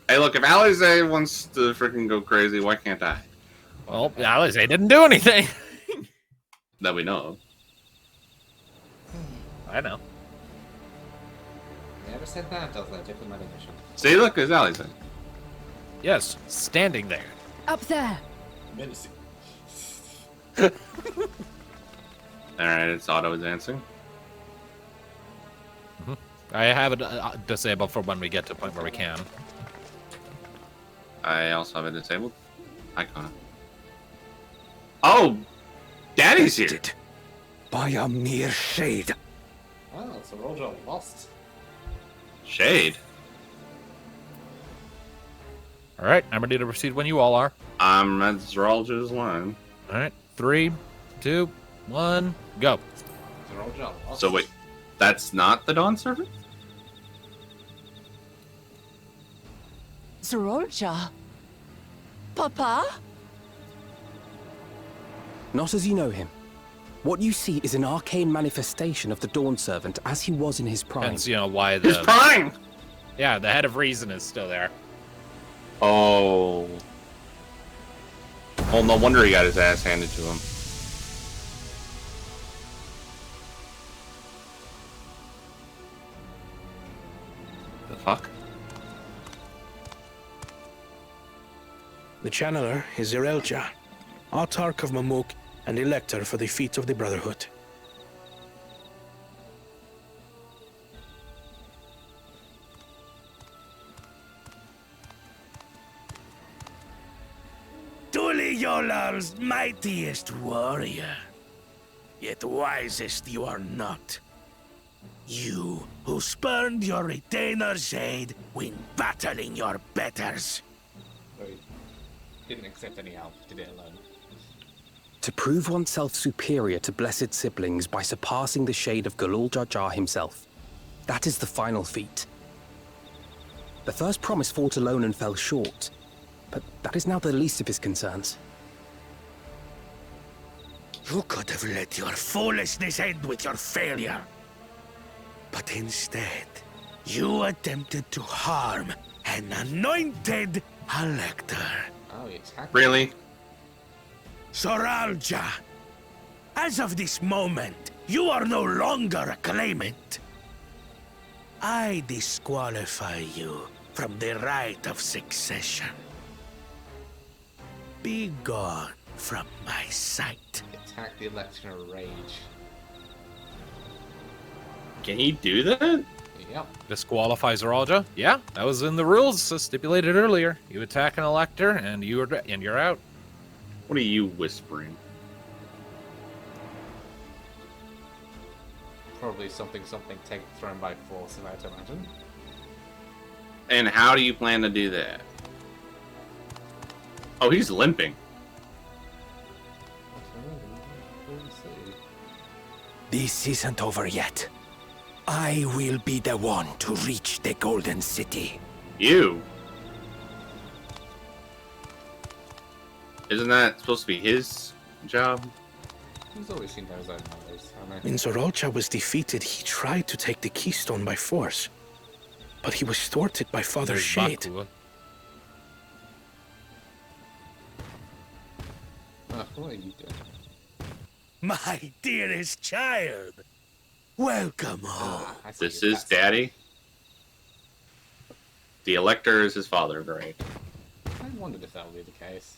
Speaker 2: Hey, look, if Alize wants to freaking go crazy, why can't I?
Speaker 1: Well, Alice didn't do anything.
Speaker 2: That we know of.
Speaker 1: I know.
Speaker 3: Never said that, does that? Diplomatic mission.
Speaker 2: See, look, there's Alize.
Speaker 1: Yes, standing there.
Speaker 5: Up there.
Speaker 3: Menacing.
Speaker 2: Alright, it's auto-advancing.
Speaker 1: I have it disabled for when we get to a point where we can.
Speaker 2: I also have it disabled. Hi, Kona. Oh! Daddy's here!
Speaker 4: Bested by a mere shade.
Speaker 3: Oh, so Roger lost.
Speaker 2: Shade?
Speaker 1: Alright, I'm ready to proceed when you all are.
Speaker 2: I'm at Zeralja's line.
Speaker 1: Alright, 3, 2, 1, go.
Speaker 3: So Roger lost.
Speaker 2: So wait, that's not the Dawn Servant?
Speaker 5: Zerolja? Papa?
Speaker 11: Not as you know him. What you see is an arcane manifestation of the Dawn Servant as he was in his prime.
Speaker 1: Hence, you know, why
Speaker 2: His
Speaker 1: the...
Speaker 2: prime!
Speaker 1: Yeah, the head of reason is still there.
Speaker 2: Oh. Well, no wonder he got his ass handed to him. The fuck?
Speaker 8: The Channeler is Zerelja, Autarch of Mamook and elector for the feet of the Brotherhood.
Speaker 6: Tuli Yolal's mightiest warrior, yet wisest you are not. You, who spurned your retainer's aid when battling your betters.
Speaker 3: Wait. Didn't accept any help, did it alone.
Speaker 11: To prove oneself superior to blessed siblings by surpassing the shade of Bakool Jaja himself. That is the final feat. The first promise fought alone and fell short, but that is now the least of his concerns.
Speaker 6: You could have let your foolishness end with your failure. But instead, you attempted to harm an anointed elector.
Speaker 3: Oh, he attacked.
Speaker 2: Really?
Speaker 6: Zeralja, as of this moment, you are no longer a claimant. I disqualify you from the right of succession. Be gone from my sight.
Speaker 3: Attack the elector in a rage.
Speaker 2: Can he do that?
Speaker 3: Yep.
Speaker 1: Disqualifies Zeralja? Yeah, that was in the rules stipulated earlier. You attack an elector and you're out.
Speaker 2: What are you whispering?
Speaker 3: Probably something take thrown by force, if I had to imagine.
Speaker 2: And how do you plan to do that? Oh, he's limping.
Speaker 3: We'll see.
Speaker 4: This isn't over yet. I will be the one to reach the Golden City.
Speaker 2: You? Isn't that supposed to be his job?
Speaker 3: He's always seen those own numbers, haven't
Speaker 8: When Zeralja was defeated, he tried to take the keystone by force. But he was thwarted by Father
Speaker 1: There's
Speaker 8: Shade.
Speaker 1: Bakool.
Speaker 3: What are you doing?
Speaker 6: My dearest child, welcome home.
Speaker 3: I see
Speaker 2: This
Speaker 3: your
Speaker 2: is
Speaker 3: best.
Speaker 2: Daddy. The Elector is his father, right?
Speaker 3: I wondered if that would be the case.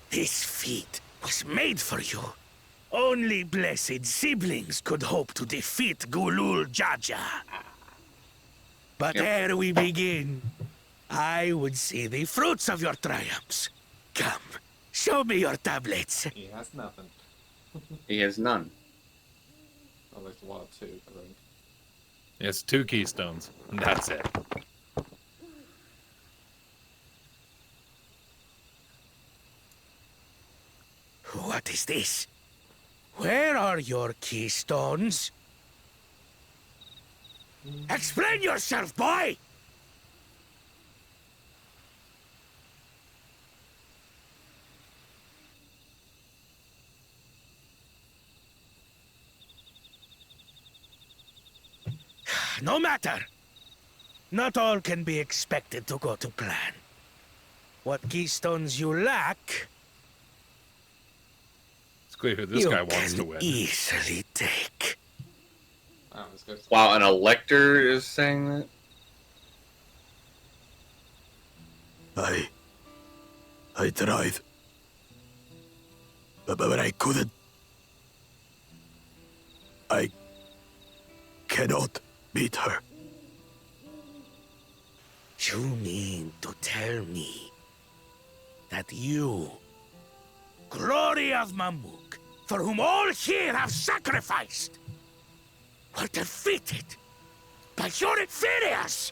Speaker 6: This feat was made for you. Only blessed siblings could hope to defeat Bakool Jaja. But ere we begin, I would see the fruits of your triumphs. Come, Show me your tablets.
Speaker 3: He has nothing.
Speaker 2: He has none.
Speaker 3: Oh, there's one or two, I think.
Speaker 1: It's 2 keystones, and that's it.
Speaker 6: What is this? Where are your keystones? Explain yourself, boy! No matter. Not all can be expected to go to plan. What keystones you lack,
Speaker 1: It's clear who this
Speaker 6: you
Speaker 1: guy wants to
Speaker 6: can
Speaker 1: win.
Speaker 6: easily take.
Speaker 3: Oh, let's go.
Speaker 2: Wow, an elector is saying that?
Speaker 6: I tried. But I couldn't. I cannot beat her. You mean to tell me that you, glory of Mamook, for whom all here have sacrificed, were defeated by your inferiors?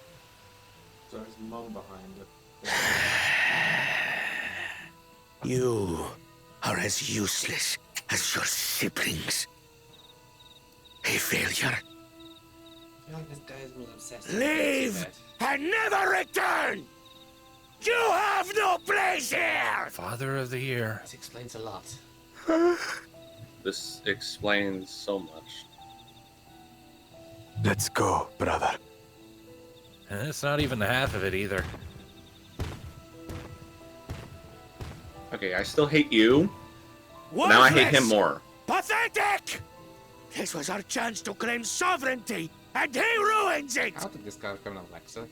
Speaker 3: So it's mum behind it.
Speaker 6: You are as useless as your siblings. A failure.
Speaker 3: I feel like this guy's more obsessed.
Speaker 6: Leave and never return! You have no place here!
Speaker 1: Father of the Year.
Speaker 3: This explains a lot.
Speaker 2: This explains so much.
Speaker 7: Let's go, brother.
Speaker 1: And it's not even the half of it either.
Speaker 2: Okay, I still hate you. Now I hate him more.
Speaker 6: Pathetic! This was our chance to claim sovereignty, and he ruins it!
Speaker 3: How did this guy become an Alexa?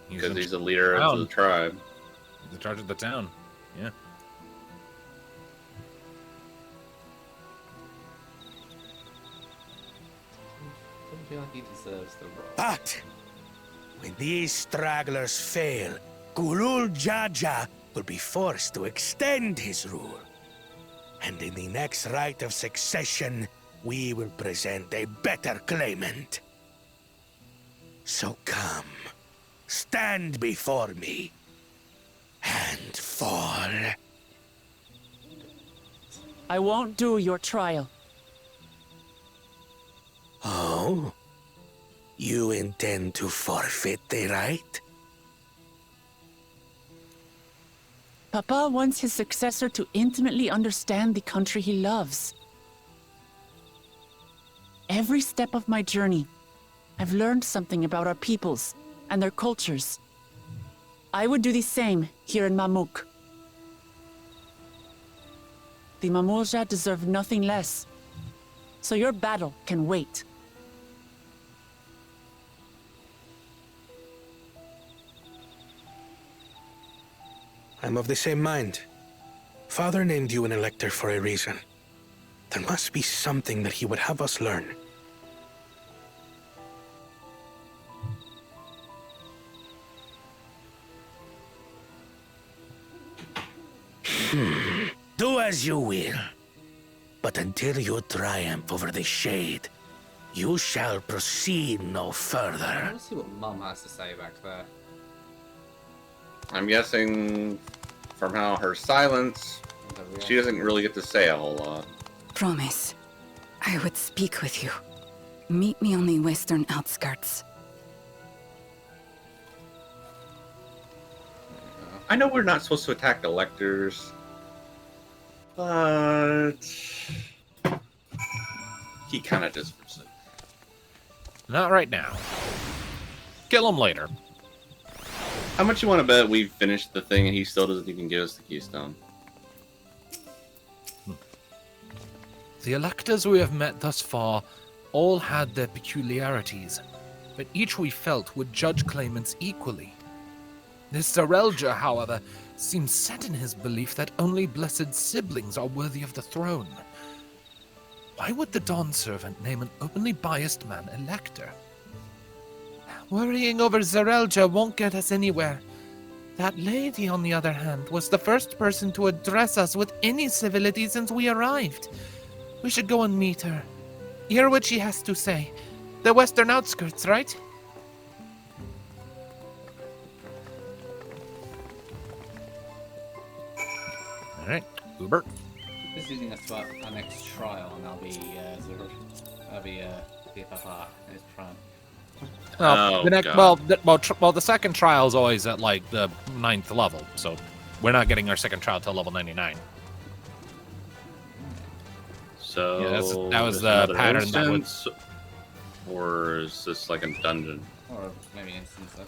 Speaker 2: Because he's the leader of the tribe.
Speaker 1: He's in charge of the town. Yeah.
Speaker 3: I don't feel like he deserves the role.
Speaker 6: But when these stragglers fail, Bakool Jaja will be forced to extend his rule. And in the next rite of succession, we will present a better claimant. So come, stand before me, and fall.
Speaker 5: I won't do your trial.
Speaker 6: Oh? You intend to forfeit the right?
Speaker 5: Papa wants his successor to intimately understand the country he loves. Every step of my journey, I've learned something about our peoples and their cultures. I would do the same here in Mamook. The Mamulja deserve nothing less, so your battle can wait.
Speaker 8: I'm of the same mind. Father named you an elector for a reason. There must be something that he would have us learn.
Speaker 6: Do as you will. But until you triumph over the Shade, you shall proceed no
Speaker 3: I
Speaker 6: further.
Speaker 3: want to see what Mum has to say back there.
Speaker 2: I'm guessing from how her silence, she doesn't really get to say a whole lot.
Speaker 12: Promise. I would speak with you. Meet me on the western outskirts.
Speaker 2: I know we're not supposed to attack electors, but he kind of deserves it.
Speaker 1: Not right now. Kill him later.
Speaker 2: How much you want to bet we finished the thing and he still doesn't even give us the keystone?
Speaker 1: The electors we have met thus far all had their peculiarities, but each we felt would judge claimants equally. This Zerelja, however, seems set in his belief that only blessed siblings are worthy of the throne. Why would the Dawn Servant name an openly biased man elector? Worrying over Zerelja won't get us anywhere. That lady, on the other hand, was the first person to address us with any civility since we arrived. We should go and meet her. Hear what she has to say. The western outskirts, right? Alright, Uber.
Speaker 3: This is leading us to our next trial, and I'll be Papa next trial.
Speaker 1: Well, the next, well, the second trial is always at like the 9th level, so we're not getting our second trial till level 99.
Speaker 2: So
Speaker 1: yeah, that was
Speaker 2: is
Speaker 1: the
Speaker 2: another
Speaker 1: pattern that would.
Speaker 2: instance, or is this like a dungeon?
Speaker 3: Or maybe instance of.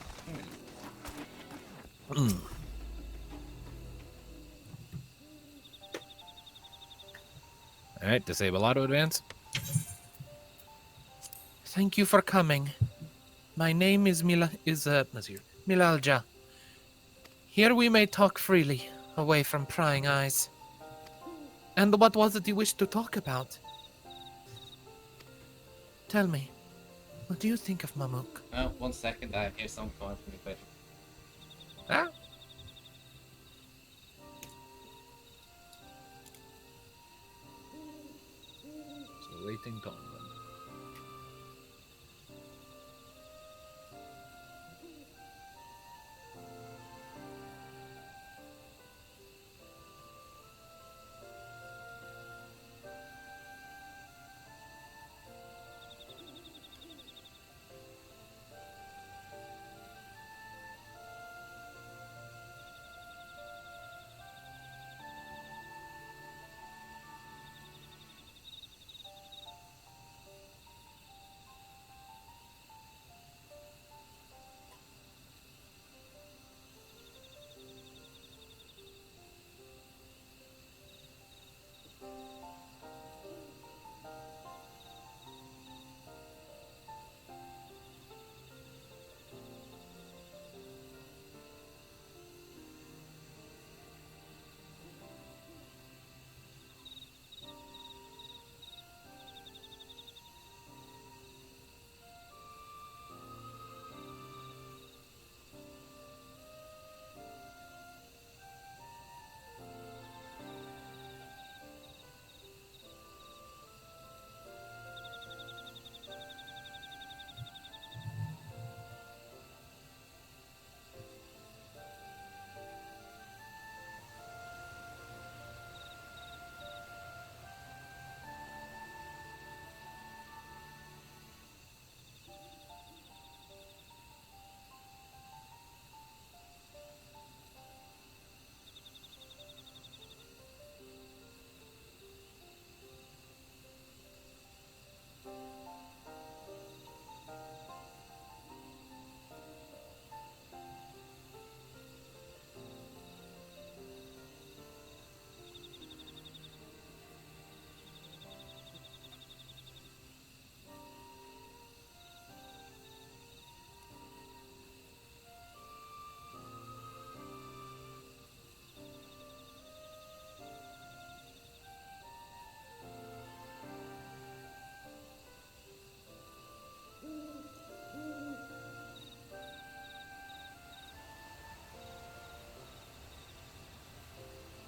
Speaker 1: All right, disable auto advance. Thank you for coming. My name is Milalja. Here we may talk freely, away from prying eyes. And what was it you wished to talk about? Tell me, what do you think of Mamook?
Speaker 3: Oh, 1 second, I hear some calling from me, quick.
Speaker 1: Ah? So waiting time.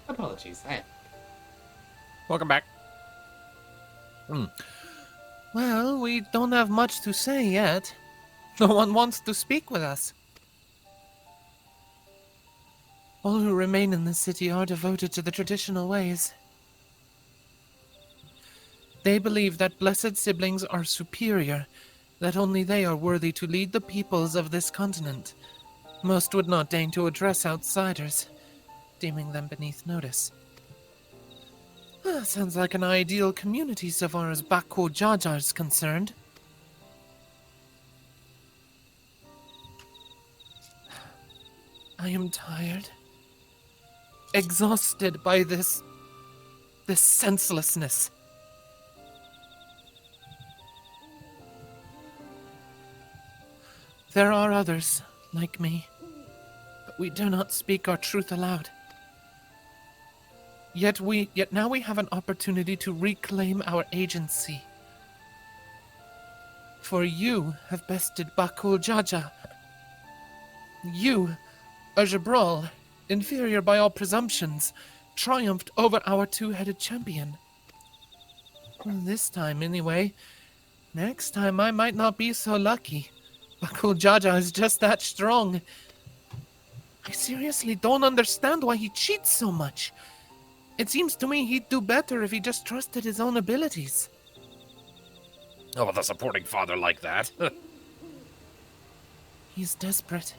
Speaker 3: Apologies,
Speaker 1: Welcome back. Well, we don't have much to say yet. No one wants to speak with us. All who remain in the city are devoted to the traditional ways. They believe that blessed siblings are superior, that only they are worthy to lead the peoples of this continent. Most would not deign to address outsiders, deeming them beneath notice. Sounds like an ideal community so far as Bakool Jaja is concerned. I am tired. Exhausted by this senselessness. There are others, like me, but we do not speak our truth aloud. Yet now we have an opportunity to reclaim our agency. For you have bested Bakool Jaja. You Jabral, inferior by all presumptions, triumphed over our two-headed champion. Well, this time, anyway. Next time, I might not be so lucky. Bakool Jaja is just that strong. I seriously don't understand why he cheats so much. It seems to me he'd do better if he just trusted his own abilities. Oh, with a supporting father like that.
Speaker 5: He's desperate.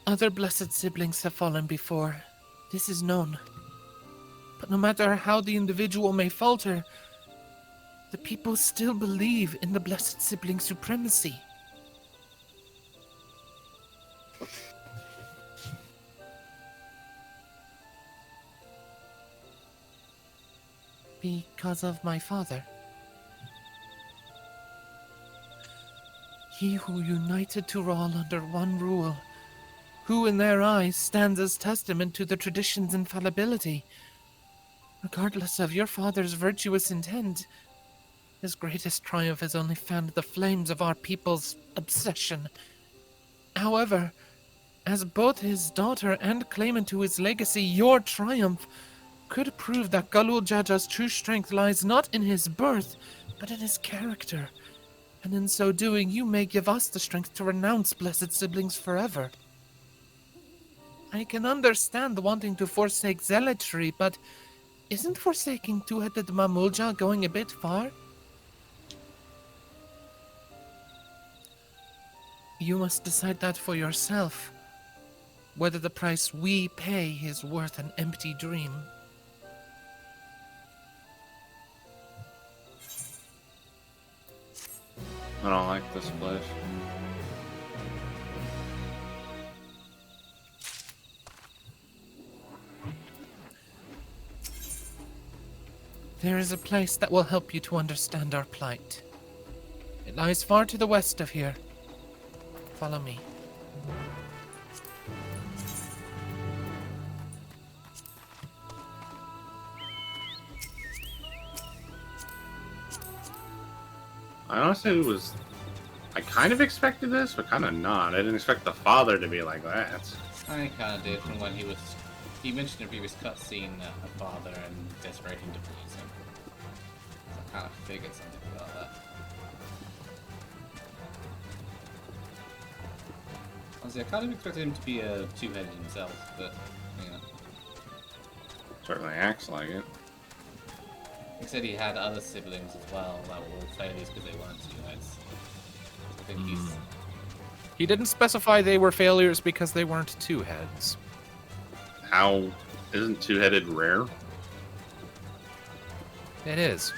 Speaker 5: Other blessed siblings have fallen before. This is known. But no matter how the individual may falter, the people still believe in the blessed sibling supremacy. Because of my father. He who united Tural under one rule, who in their eyes stands as testament to the tradition's infallibility. Regardless of your father's virtuous intent, his greatest triumph has only fanned the flames of our people's obsession. However, as both his daughter and claimant to his legacy, your triumph could prove that Bakool Jaja's true strength lies not in his birth, but in his character. And in so doing, you may give us the strength to renounce blessed siblings forever. I can understand wanting to forsake zealotry, but isn't forsaking two-headed Mamulja going a bit far? You must decide that for yourself, whether the price we pay is worth an empty dream.
Speaker 2: I don't like this place.
Speaker 5: There is a place that will help you to understand our plight. It lies far to the west of here. Follow me.
Speaker 2: I honestly I kind of expected this, but kind of not. I didn't expect the father to be like that.
Speaker 3: I kind of did from when he mentioned in a previous cutscene a father and desperation to please him. So I kind of figured something about that. Honestly, I kind of expected him to be a two-headed himself, but, you know.
Speaker 2: Certainly acts like it.
Speaker 3: He said he had other siblings as well that were all failures because they weren't two-heads. I think
Speaker 1: He didn't specify they were failures because they weren't two heads.
Speaker 2: How isn't two-headed rare?
Speaker 1: It is.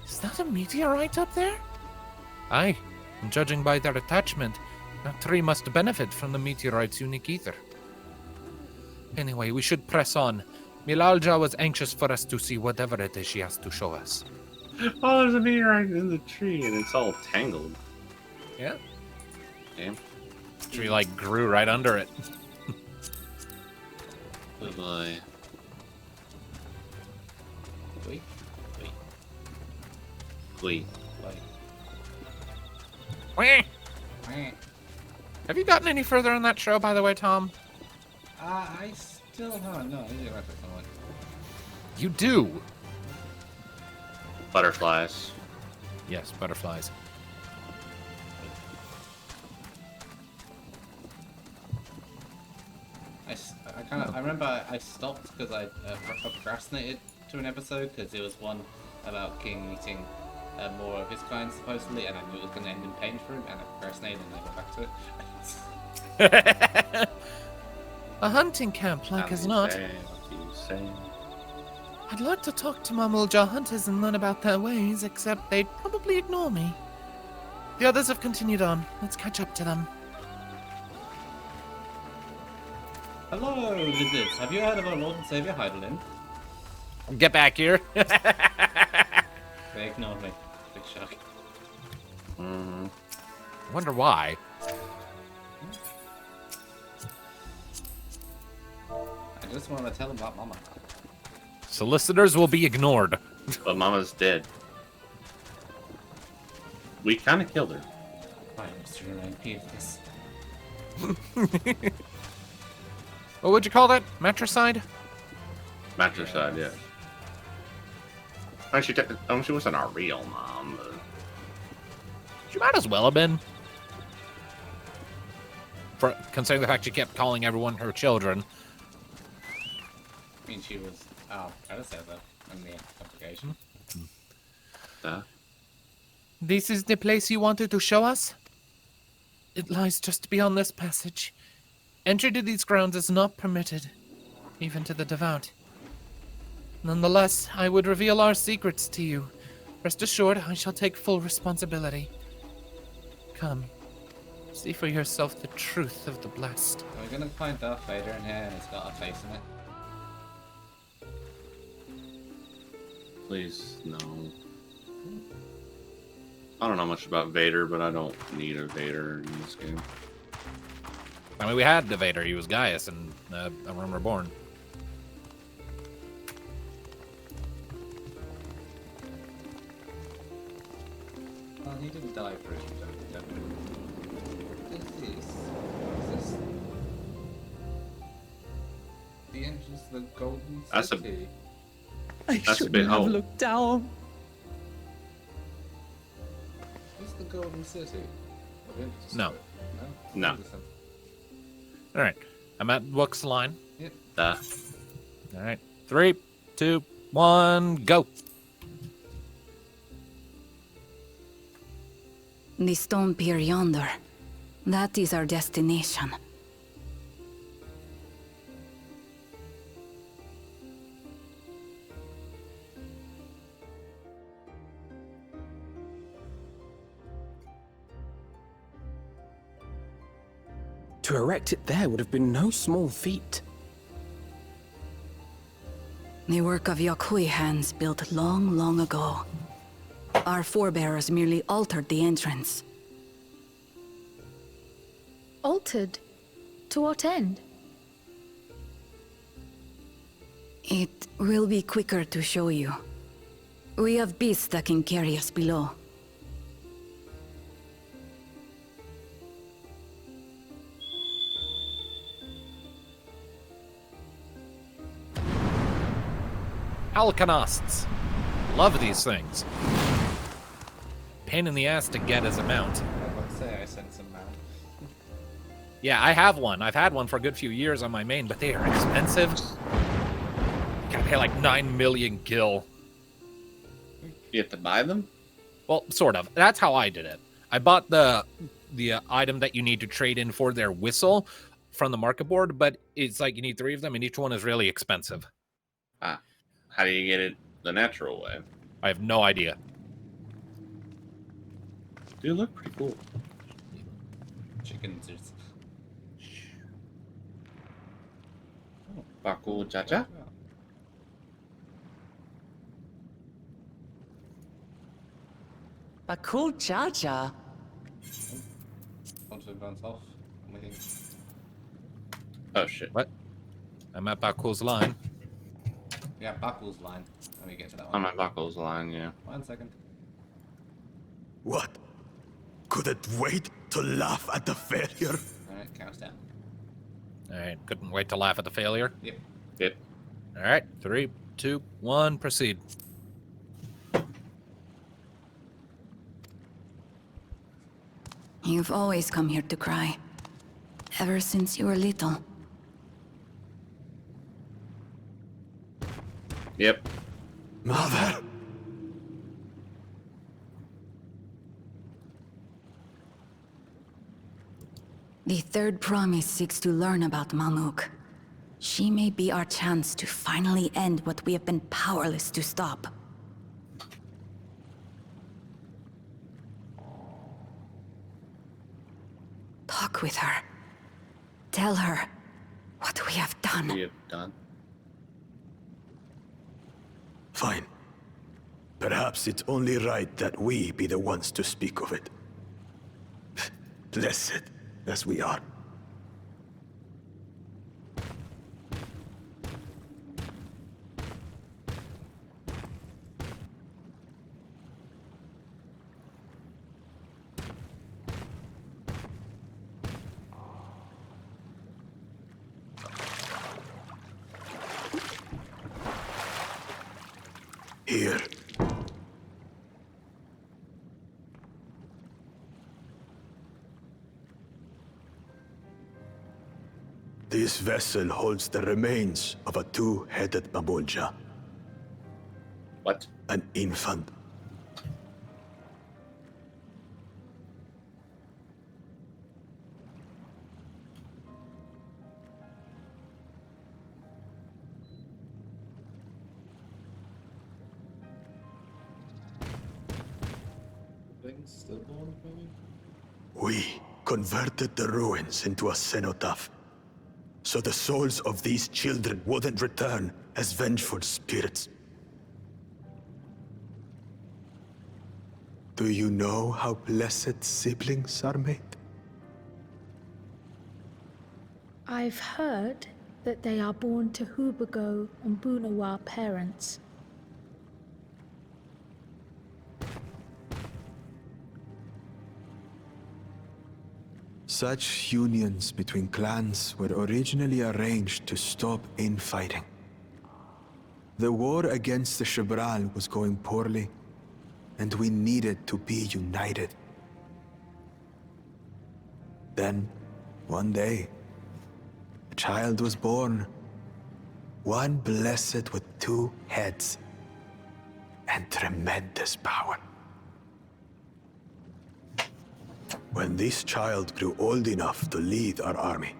Speaker 5: Is that a meteorite up there?
Speaker 1: Aye, and judging by their attachment, that tree must benefit from the meteorite's unique ether. Anyway, we should press on. Milalja was anxious for us to see whatever it is she has to show us.
Speaker 2: Oh, there's a meteorite in the tree, and it's all tangled.
Speaker 1: Yeah.
Speaker 2: Damn.
Speaker 1: The tree, like, grew right under it.
Speaker 2: Oh boy.
Speaker 3: Wait.
Speaker 1: Have you gotten any further on that show, by the way, Tom?
Speaker 3: I still haven't. No, I didn't write that somewhere.
Speaker 1: You do.
Speaker 2: Butterflies.
Speaker 1: Yes, butterflies.
Speaker 3: I remember I stopped because I procrastinated to an episode because it was one about King meeting more of his kind supposedly, and I knew it was going to end in pain for him, and I procrastinated and I got back to it.
Speaker 5: A hunting camp, like as not.
Speaker 2: What you say?
Speaker 5: I'd like to talk to Mamulja hunters and learn about their ways, except they'd probably ignore me. The others have continued on. Let's catch up to them.
Speaker 3: Hello, lizards. Have you heard of our Lord and Savior Heidelin?
Speaker 1: Get back here.
Speaker 3: They ignored me. Big shock.
Speaker 1: Wonder why.
Speaker 3: I just want to tell them about Mama.
Speaker 1: Solicitors will be ignored.
Speaker 2: But Mama's dead. We kind of killed her.
Speaker 3: I must remain peerless.
Speaker 1: What would you call that? Matricide?
Speaker 2: Matricide, yeah. She wasn't our real mom. But...
Speaker 1: She might as well have been. For considering the fact she kept calling everyone her children.
Speaker 3: I mean, she was our predecessor in the application.
Speaker 5: This is the place you wanted to show us? It lies just beyond this passage. Entry to these grounds is not permitted, even to the devout. Nonetheless, I would reveal our secrets to you. Rest assured, I shall take full responsibility. Come, see for yourself the truth of the blessed.
Speaker 3: Are we gonna find Darth Vader in here and it's got a face in it?
Speaker 2: Please, no. I don't know much about Vader, but I don't need a Vader in this game.
Speaker 1: I mean, we had the Vader. He was Gaius in A Realm Reborn.
Speaker 3: Well, he didn't die for it. What is this? Is this the entrance to the Golden
Speaker 2: That's a-
Speaker 3: City?
Speaker 2: That's a bit old.
Speaker 5: looked down.
Speaker 3: Is the Golden City? Or the entrance to
Speaker 1: No.
Speaker 3: it?
Speaker 2: No.
Speaker 1: All right. I'm at Book's line.
Speaker 2: Duh.
Speaker 1: All right. 3, 2, 1, go.
Speaker 12: The stone pier yonder. That is our destination.
Speaker 11: To erect it there would have been no small feat.
Speaker 12: The work of Yakui hands built long, long ago. Our forebears merely altered the entrance.
Speaker 13: Altered? To what end?
Speaker 12: It will be quicker to show you. We have beasts that can carry us below.
Speaker 1: Alkanosts. Love these things. Pain in the ass to get as a mount.
Speaker 3: I would say I sent some mount.
Speaker 1: Yeah, I have one. I've had one for a good few years on my main, but they are expensive. You gotta pay like 9 million gil.
Speaker 2: You have to buy them?
Speaker 1: Well, sort of. That's how I did it. I bought the item that you need to trade in for their whistle from the market board, but it's like you need 3 of them, and each one is really expensive.
Speaker 2: Ah. How do you get it the natural way?
Speaker 1: I have no idea.
Speaker 2: They look pretty cool.
Speaker 3: Chickens. Is...
Speaker 2: Bakool Jaja?
Speaker 14: Bakool Jaja.
Speaker 3: Want to advance off? I'm waiting.
Speaker 2: Oh shit.
Speaker 1: What? I'm at Bakool's line.
Speaker 3: Yeah, Bakool's line. Let me get to that
Speaker 2: On
Speaker 3: one.
Speaker 2: my Bakool's line, yeah.
Speaker 3: 1 second.
Speaker 6: What? Couldn't wait to laugh at the failure?
Speaker 3: Alright, count us down.
Speaker 1: Alright, couldn't wait to laugh at the failure.
Speaker 3: Yep.
Speaker 2: Yep.
Speaker 1: Alright, 3, 2, 1, proceed.
Speaker 12: You've always come here to cry. Ever since you were little.
Speaker 2: Yep.
Speaker 6: Mother!
Speaker 12: The third promise seeks to learn about Mamook. She may be our chance to finally end what we have been powerless to stop. Talk with her. Tell her what we have done.
Speaker 2: We have done.
Speaker 6: Fine. Perhaps it's only right that we be the ones to speak of it. Blessed as we are.
Speaker 7: here. This vessel holds the remains of a two-headed Bakool.
Speaker 2: What?
Speaker 7: An infant.
Speaker 3: Stillborn, maybe?
Speaker 7: We converted the ruins into a cenotaph, so the souls of these children wouldn't return as vengeful spirits. Do you know how blessed siblings are made?
Speaker 13: I've heard that they are born to Hubago and Bunawa parents.
Speaker 7: Such unions between clans were originally arranged to stop infighting. The war against the Shibral was going poorly, and we needed to be united. Then, one day, a child was born. One blessed with two heads and tremendous power. When this child grew old enough to lead our army,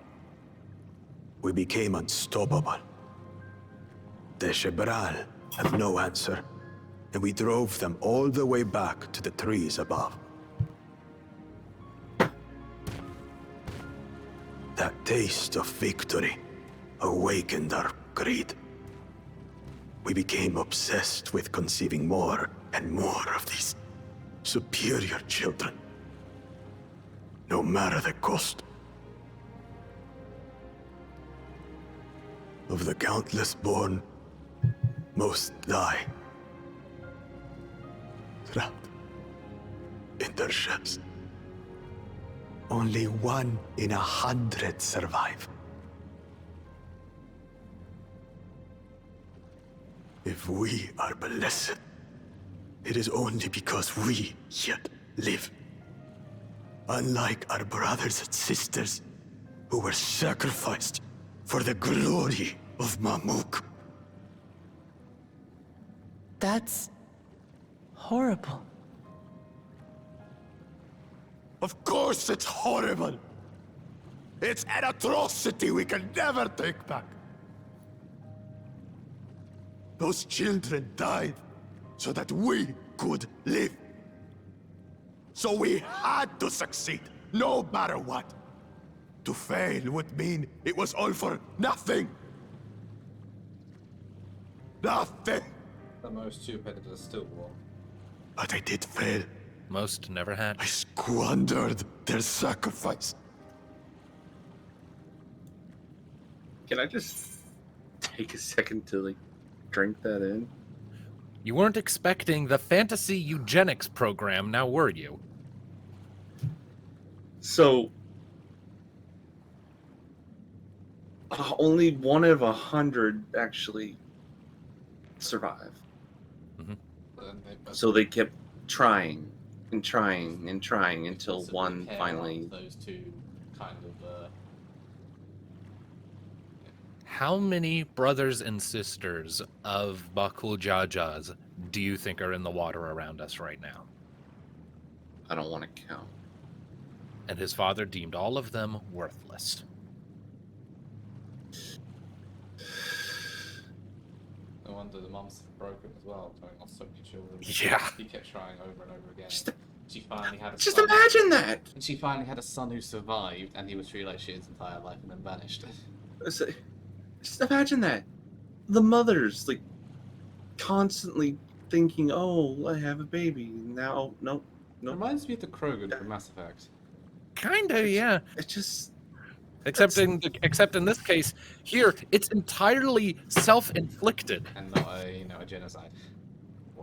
Speaker 7: we became unstoppable. The Shibral have no answer, and we drove them all the way back to the trees above. That taste of victory awakened our greed. We became obsessed with conceiving more and more of these superior children. No matter the cost. Of the countless born, most die. Trapped in their ships. Only 1 in 100 survive. If we are blessed, it is only because we yet live. Unlike our brothers and sisters, who were sacrificed for the glory of Mamook.
Speaker 5: That's horrible.
Speaker 7: Of course it's horrible! It's an atrocity we can never take back. Those children died so that we could live. So we had to succeed, no matter what. To fail would mean it was all for nothing. Nothing.
Speaker 3: The most two-headed is still war.
Speaker 7: But I did fail.
Speaker 1: Most never had.
Speaker 7: I squandered their sacrifice.
Speaker 2: Can I just take a second to, like, drink that in?
Speaker 1: You weren't expecting the fantasy eugenics program, now were you?
Speaker 2: So, only 1 of 100 actually survive. So they kept trying and trying and trying until
Speaker 3: So
Speaker 2: one
Speaker 3: pair
Speaker 2: finally.
Speaker 3: up those two kind of.
Speaker 1: How many brothers and sisters of Bakool Jajas do you think are in the water around us right now?
Speaker 2: I don't want to count.
Speaker 1: And his father deemed all of them worthless.
Speaker 3: No wonder the mum's broken as well, throwing off so many children.
Speaker 1: Yeah.
Speaker 3: He kept trying over and over again. She finally had a
Speaker 2: Just
Speaker 3: son.
Speaker 2: imagine that!
Speaker 3: And she finally had a son who survived, and he was treated like shit his entire life and then vanished.
Speaker 2: Just imagine that. The mothers, like, constantly thinking, oh, I have a baby. Now, nope.
Speaker 3: Reminds me of the Krogan from Mass Effect.
Speaker 1: Kinda, yeah.
Speaker 2: It just...
Speaker 1: Except in this case, here, it's entirely self-inflicted.
Speaker 3: And not a genocide.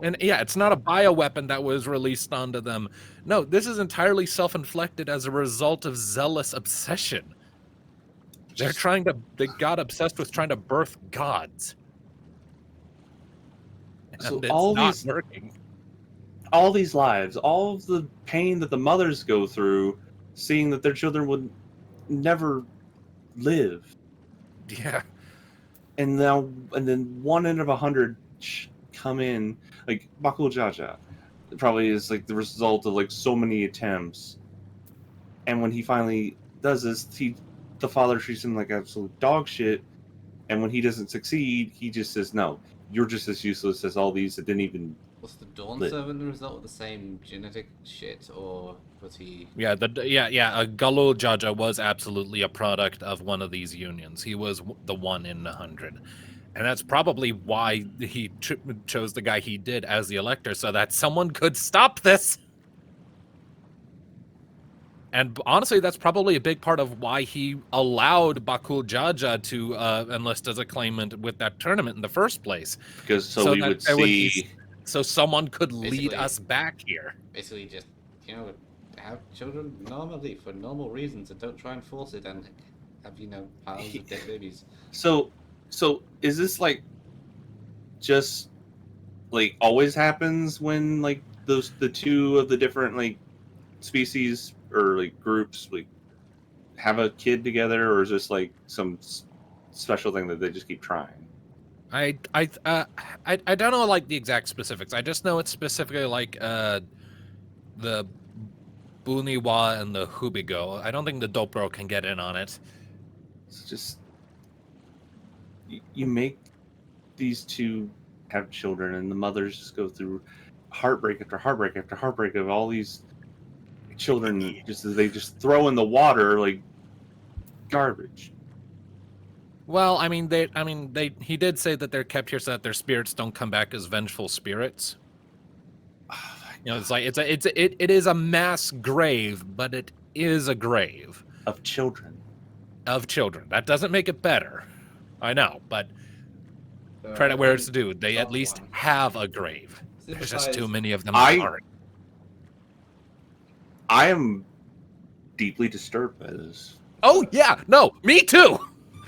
Speaker 1: And yeah, it's not a bioweapon that was released onto them. No, this is entirely self-inflicted as a result of zealous obsession. They got obsessed with trying to birth gods.
Speaker 2: So
Speaker 1: and it's
Speaker 2: all
Speaker 1: not
Speaker 2: these
Speaker 1: working.
Speaker 2: all these lives, all of the pain that the mothers go through, seeing that their children would never live,
Speaker 1: Yeah.
Speaker 2: and then 1 in 100 come in, like Bakool Jaja, probably is like the result of like so many attempts, and when he finally does this, the father treats him like absolute dog shit, and when he doesn't succeed, he just says, "No, you're just as useless as all these that didn't even."
Speaker 3: Was the Dawn
Speaker 2: live."
Speaker 3: Servant the result of the same genetic shit, or was he?
Speaker 1: Yeah, Bakool Jaja was absolutely a product of one of these unions. He was the 1 in 100. And that's probably why he chose the guy he did as the elector, so that someone could stop this. And honestly, that's probably a big part of why he allowed Bakool Jaja to enlist as a claimant with that tournament in the first place.
Speaker 2: Because so we would see...
Speaker 1: So someone could lead
Speaker 3: Basically-
Speaker 1: us back here.
Speaker 3: Basically, just have children normally for normal reasons, and don't try and force it, and have piles of dead babies.
Speaker 2: So is this like just like always happens when like the two of the different like species or like groups like have a kid together, or is this like some special thing that they just keep trying?
Speaker 1: I don't know like the exact specifics. I just know it's specifically like the Buniwa and the Hubigo. I don't think the Dopro can get in on it.
Speaker 2: It's just you make these two have children, and the mothers just go through heartbreak after heartbreak after heartbreak of all these children. They just throw in the water like garbage.
Speaker 1: Well, he did say that they're kept here so that their spirits don't come back as vengeful spirits. It's like it is a mass grave, but it is a grave
Speaker 2: of children.
Speaker 1: Of children. That doesn't make it better. I know, but credit where it's due. They at least have a grave. There's just too many of them.
Speaker 2: I am deeply disturbed by this.
Speaker 1: Oh yeah, no, me too.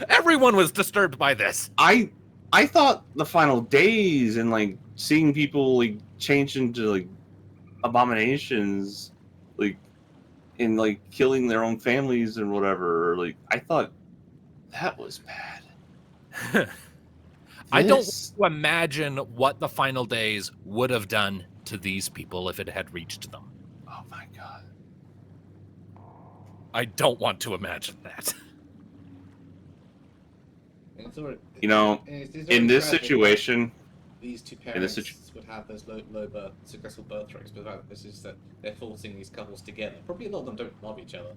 Speaker 1: Everyone was disturbed by this.
Speaker 2: I thought the final days and like seeing people like change into like abominations, like in like killing their own families and whatever, or, like I thought that was bad.
Speaker 1: I don't want to imagine what the final days would have done to these people if it had reached them.
Speaker 2: Oh my god.
Speaker 1: I don't want to imagine that.
Speaker 2: You know, in this situation,
Speaker 3: these two parents would have those low successful birth rates, but this is that they're forcing these couples together. Probably a lot of them don't love each other.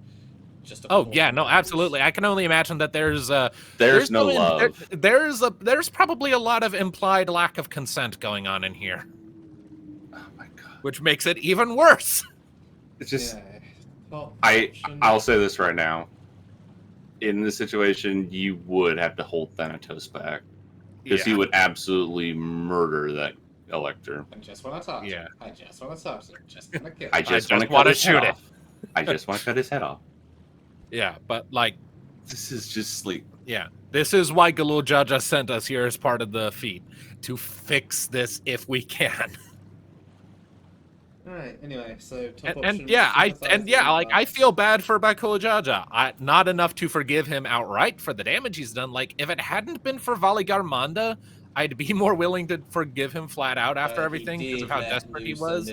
Speaker 1: Yeah, no, absolutely. I can only imagine that there's
Speaker 2: no love.
Speaker 1: There's probably a lot of implied lack of consent going on in here.
Speaker 2: Oh my god.
Speaker 1: Which makes it even worse.
Speaker 2: It's just I'll say this right now. In this situation, you would have to hold Thanatos back. Because he would absolutely murder that elector.
Speaker 3: I just want to talk.
Speaker 1: Yeah.
Speaker 3: I just want to talk. Just want to kill.
Speaker 2: I just want to shoot it. I just want to cut his head off.
Speaker 1: Yeah, but like,
Speaker 2: this is just like,
Speaker 1: this is why Bakool Jaja sent us here as part of the feat, to fix this if we can.
Speaker 3: All right. Anyway, so top
Speaker 1: I feel bad for Bakool Jaja. Not enough to forgive him outright for the damage he's done. Like, if it hadn't been for Valigarmanda, I'd be more willing to forgive him flat out after everything because of how desperate he was.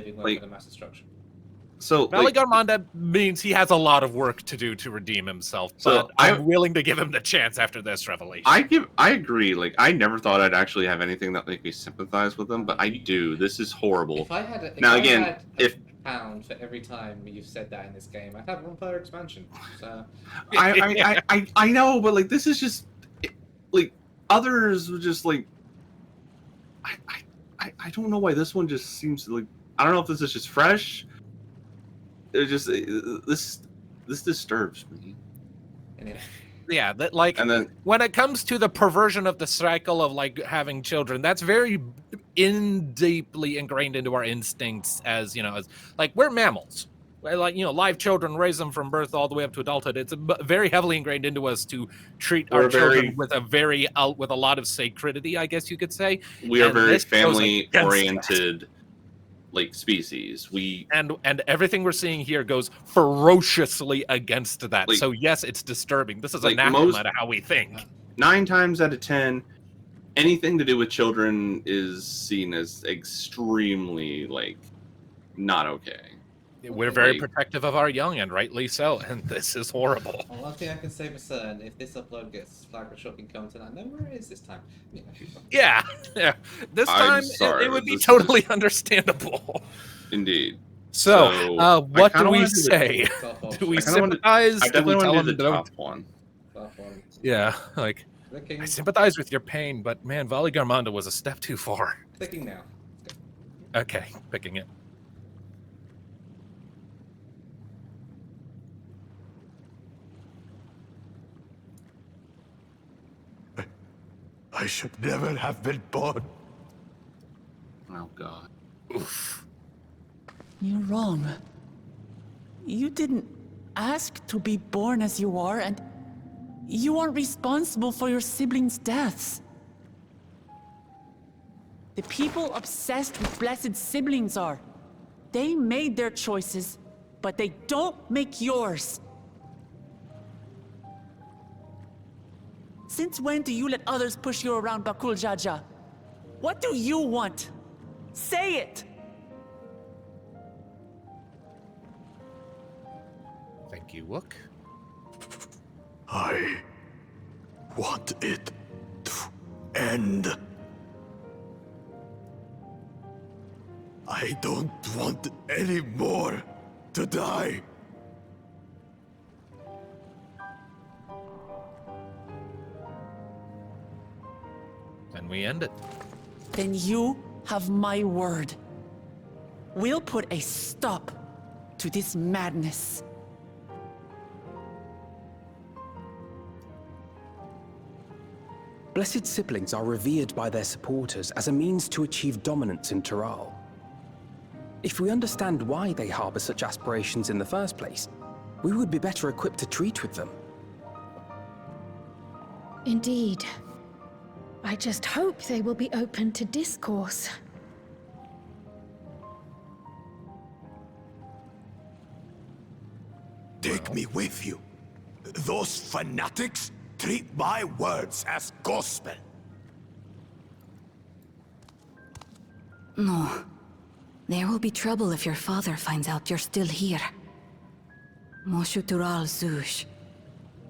Speaker 2: So
Speaker 1: Valigarmanda means he has a lot of work to do to redeem himself, but I'm willing to give him the chance after this revelation.
Speaker 2: I agree. Like, I never thought I'd actually have anything that make me sympathize with him, but I do. This is horrible.
Speaker 3: If I had a pound for every time you've said that in this game, I'd have one per expansion. So
Speaker 2: I know, but like this is just like others were just like I don't know why this one just seems like I don't know if this is just fresh. It just this disturbs me.
Speaker 1: Yeah, that like, and then when it comes to the perversion of the cycle of like having children, that's very deeply ingrained into our instincts as as like we're mammals. like, live children, raise them from birth all the way up to adulthood. It's very heavily ingrained into us to treat
Speaker 2: We're
Speaker 1: our children
Speaker 2: very-
Speaker 1: with with a lot of sacredity, I guess you could say.
Speaker 2: We are
Speaker 1: And
Speaker 2: very
Speaker 1: this goes
Speaker 2: family
Speaker 1: against
Speaker 2: oriented, like species.
Speaker 1: and everything we're seeing here goes ferociously against that.
Speaker 2: Like-
Speaker 1: So yes, it's disturbing. This is
Speaker 2: like
Speaker 1: anathema
Speaker 2: most-
Speaker 1: to how we think.
Speaker 2: 9 times out of 10, anything to do with children is seen as extremely like not okay.
Speaker 1: We're very
Speaker 2: Like-
Speaker 1: protective of our young, and rightly so. And this is horrible.
Speaker 3: Well, one thing I can say for certain, if this upload gets flagged for shocking content, I know where it is this time.
Speaker 1: Yeah, yeah. This
Speaker 2: I'm
Speaker 1: time
Speaker 2: sorry,
Speaker 1: it would be
Speaker 2: this is
Speaker 1: totally understandable.
Speaker 2: Indeed.
Speaker 1: So,
Speaker 2: I
Speaker 1: what do
Speaker 2: kinda
Speaker 1: we
Speaker 2: wanna do the-
Speaker 1: say? Do we
Speaker 2: I kinda wanna-
Speaker 1: sympathize?
Speaker 2: I
Speaker 1: Do we
Speaker 2: definitely
Speaker 1: tell
Speaker 2: want to
Speaker 1: them
Speaker 2: do the
Speaker 1: don't?
Speaker 2: top one.
Speaker 1: Yeah, like
Speaker 3: Clicking.
Speaker 1: I sympathize with your pain, but man, Vali Garmanda was a step too far.
Speaker 3: Clicking now.
Speaker 1: Okay, picking it.
Speaker 6: I should never have been born.
Speaker 2: Oh god.
Speaker 1: Oof.
Speaker 14: You're wrong. You didn't ask to be born as you are, and you aren't responsible for your siblings' deaths. The people obsessed with blessed siblings are. They made their choices, but they don't make yours. Since when do you let others push you around, Bakool Jaja? What do you want? Say it!
Speaker 1: Thank you, Wook.
Speaker 6: I want it to end. I don't want any more to die.
Speaker 1: Then we end it.
Speaker 14: Then you have my word. We'll put a stop to this madness.
Speaker 11: Blessed siblings are revered by their supporters as a means to achieve dominance in Tural. If we understand why they harbor such aspirations in the first place, we would be better equipped to treat with them.
Speaker 13: Indeed. I just hope they will be open to discourse.
Speaker 6: Take me with you. Those fanatics treat my words as gospel.
Speaker 12: No. There will be trouble if your father finds out you're still here. Moshutural Zush.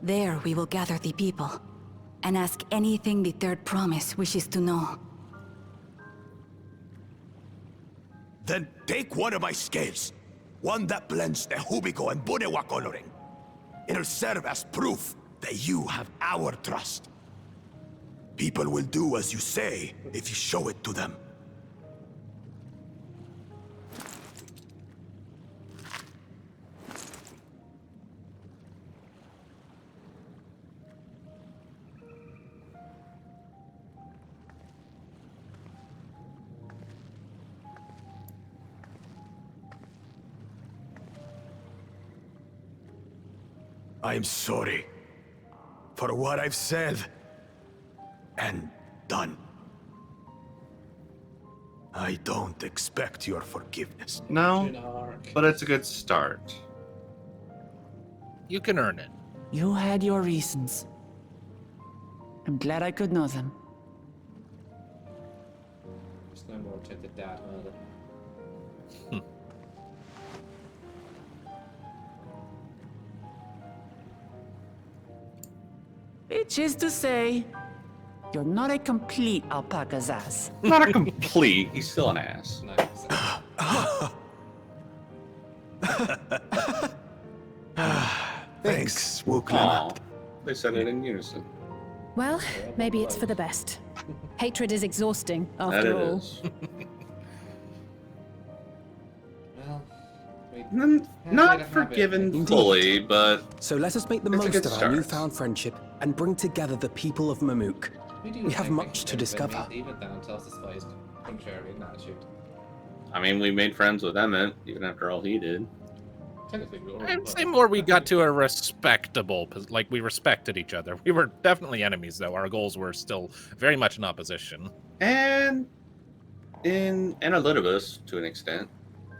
Speaker 12: There we will gather the people, and ask anything the Third Promise wishes to know.
Speaker 6: Then take one of my scales. One that blends the Hubico and Bunewa coloring. It'll serve as proof that you have our trust. People will do as you say if you show it to them. I'm sorry for what I've said and done. I don't expect your forgiveness.
Speaker 2: No, but it's a good start.
Speaker 1: You can earn it.
Speaker 14: You had your reasons. I'm glad I could know them.
Speaker 3: There's no more attempted dad murder.
Speaker 14: Which is to say, you're not a complete alpaca Zaz.
Speaker 2: Not a complete. He's still an ass.
Speaker 3: No,
Speaker 6: Thanks, Wook.
Speaker 2: Aw, they said it in unison.
Speaker 13: Well, maybe it's for the best. Hatred is exhausting,
Speaker 2: That
Speaker 13: after
Speaker 2: it
Speaker 13: all.
Speaker 2: is.
Speaker 3: well,
Speaker 2: Not forgiven fully, but
Speaker 11: So let us make the
Speaker 2: it's a
Speaker 11: most
Speaker 2: good
Speaker 11: of our
Speaker 2: start.
Speaker 11: newfound friendship and bring together the people of Mamook.
Speaker 3: do
Speaker 11: We have
Speaker 3: think
Speaker 11: much to
Speaker 3: can
Speaker 11: discover.
Speaker 3: meet Even down tells despite his contrarian attitude.
Speaker 2: I mean, we made friends with Emmett, even after all he did.
Speaker 3: Technically, we were
Speaker 1: I'd say more we got to a respectable, like we respected each other. We were definitely enemies, though. Our goals were still very much in opposition.
Speaker 2: And a little bit to an extent.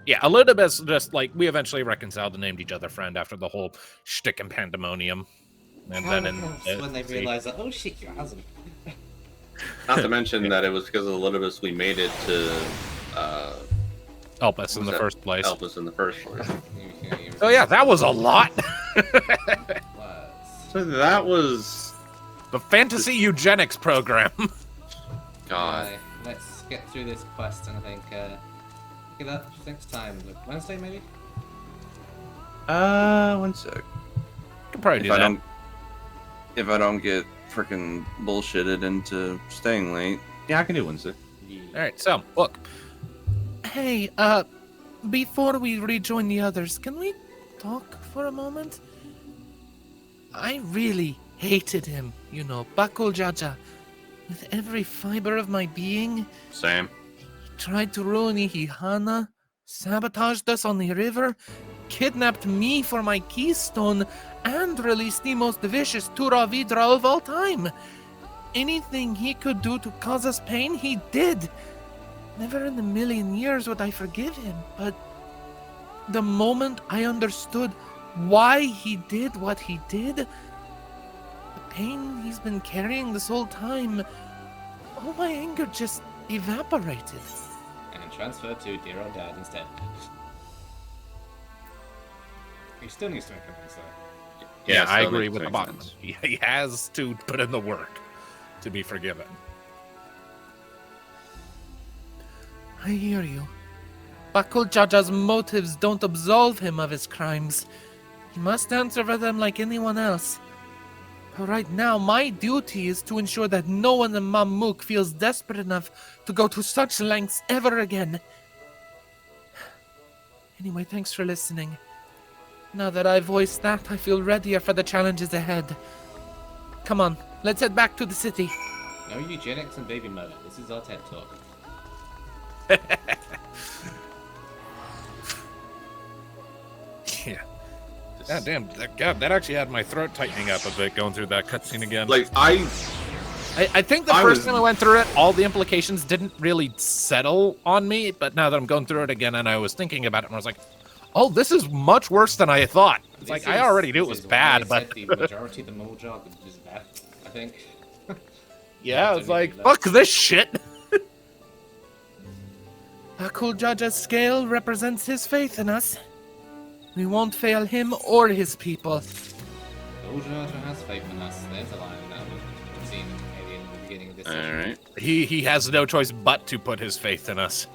Speaker 1: Yeah, a little bit. Just like we eventually reconciled and named each other friend after the whole shtick and pandemonium. And then
Speaker 3: when they realized that, oh shit, you hasn't.
Speaker 2: Not to mention that it was because of the Litibus we made it to
Speaker 1: help us in the first place.
Speaker 2: Help us in the first place.
Speaker 1: Oh yeah, that was a lot.
Speaker 2: So that was
Speaker 1: the fantasy eugenics program.
Speaker 2: God.
Speaker 3: Let's get through this quest, and I think pick it up next time. Like Wednesday, maybe.
Speaker 2: 1 sec.
Speaker 1: Could probably do that.
Speaker 2: If I don't get freaking bullshitted into staying late, yeah, I can do Wednesday.
Speaker 1: All right, so look.
Speaker 5: Hey, before we rejoin the others, can we talk for a moment? I really hated him, you know, Bakool Jaja, with every fiber of my being.
Speaker 2: Same.
Speaker 5: He tried to ruin Ihana, sabotaged us on the river, kidnapped me for my keystone, and released the most vicious Tura Vidra of all time. Anything he could do to cause us pain, he did. Never in a million years would I forgive him, but the moment I understood why he did what he did, the pain he's been carrying this whole time, all my anger just evaporated.
Speaker 3: And transferred to dear old dad instead. He still needs to make amends, though.
Speaker 1: Yeah, I agree with the bottom. He has to put in the work to be forgiven.
Speaker 5: I hear you. Bakool Jaja's motives don't absolve him of his crimes. He must answer for them like anyone else. But right now, my duty is to ensure that no one in Mamook feels desperate enough to go to such lengths ever again. Anyway, thanks for listening. Now that I've voiced that, I feel readier for the challenges ahead. Come on, let's head back to the city.
Speaker 3: No eugenics and baby murder. This is our TED Talk.
Speaker 1: Yeah. God damn. That actually had my throat tightening up a bit going through that cutscene again.
Speaker 2: Like,
Speaker 1: I think the first time I went through it, all the implications didn't really settle on me, but now that I'm going through it again and I was thinking about it, and I was like, oh, this is much worse than I thought. It's like, I already knew it was bad, but...
Speaker 3: the majority of the Moljog is bad, I think.
Speaker 1: Yeah, I was like, fuck this shit!
Speaker 5: Bakool Jaja's scale represents his faith in us. We won't fail him or his people.
Speaker 3: Bakool Jaja has faith in us. There's a line that we've seen maybe in the beginning of this.
Speaker 2: Alright.
Speaker 1: He has no choice but to put his faith in us.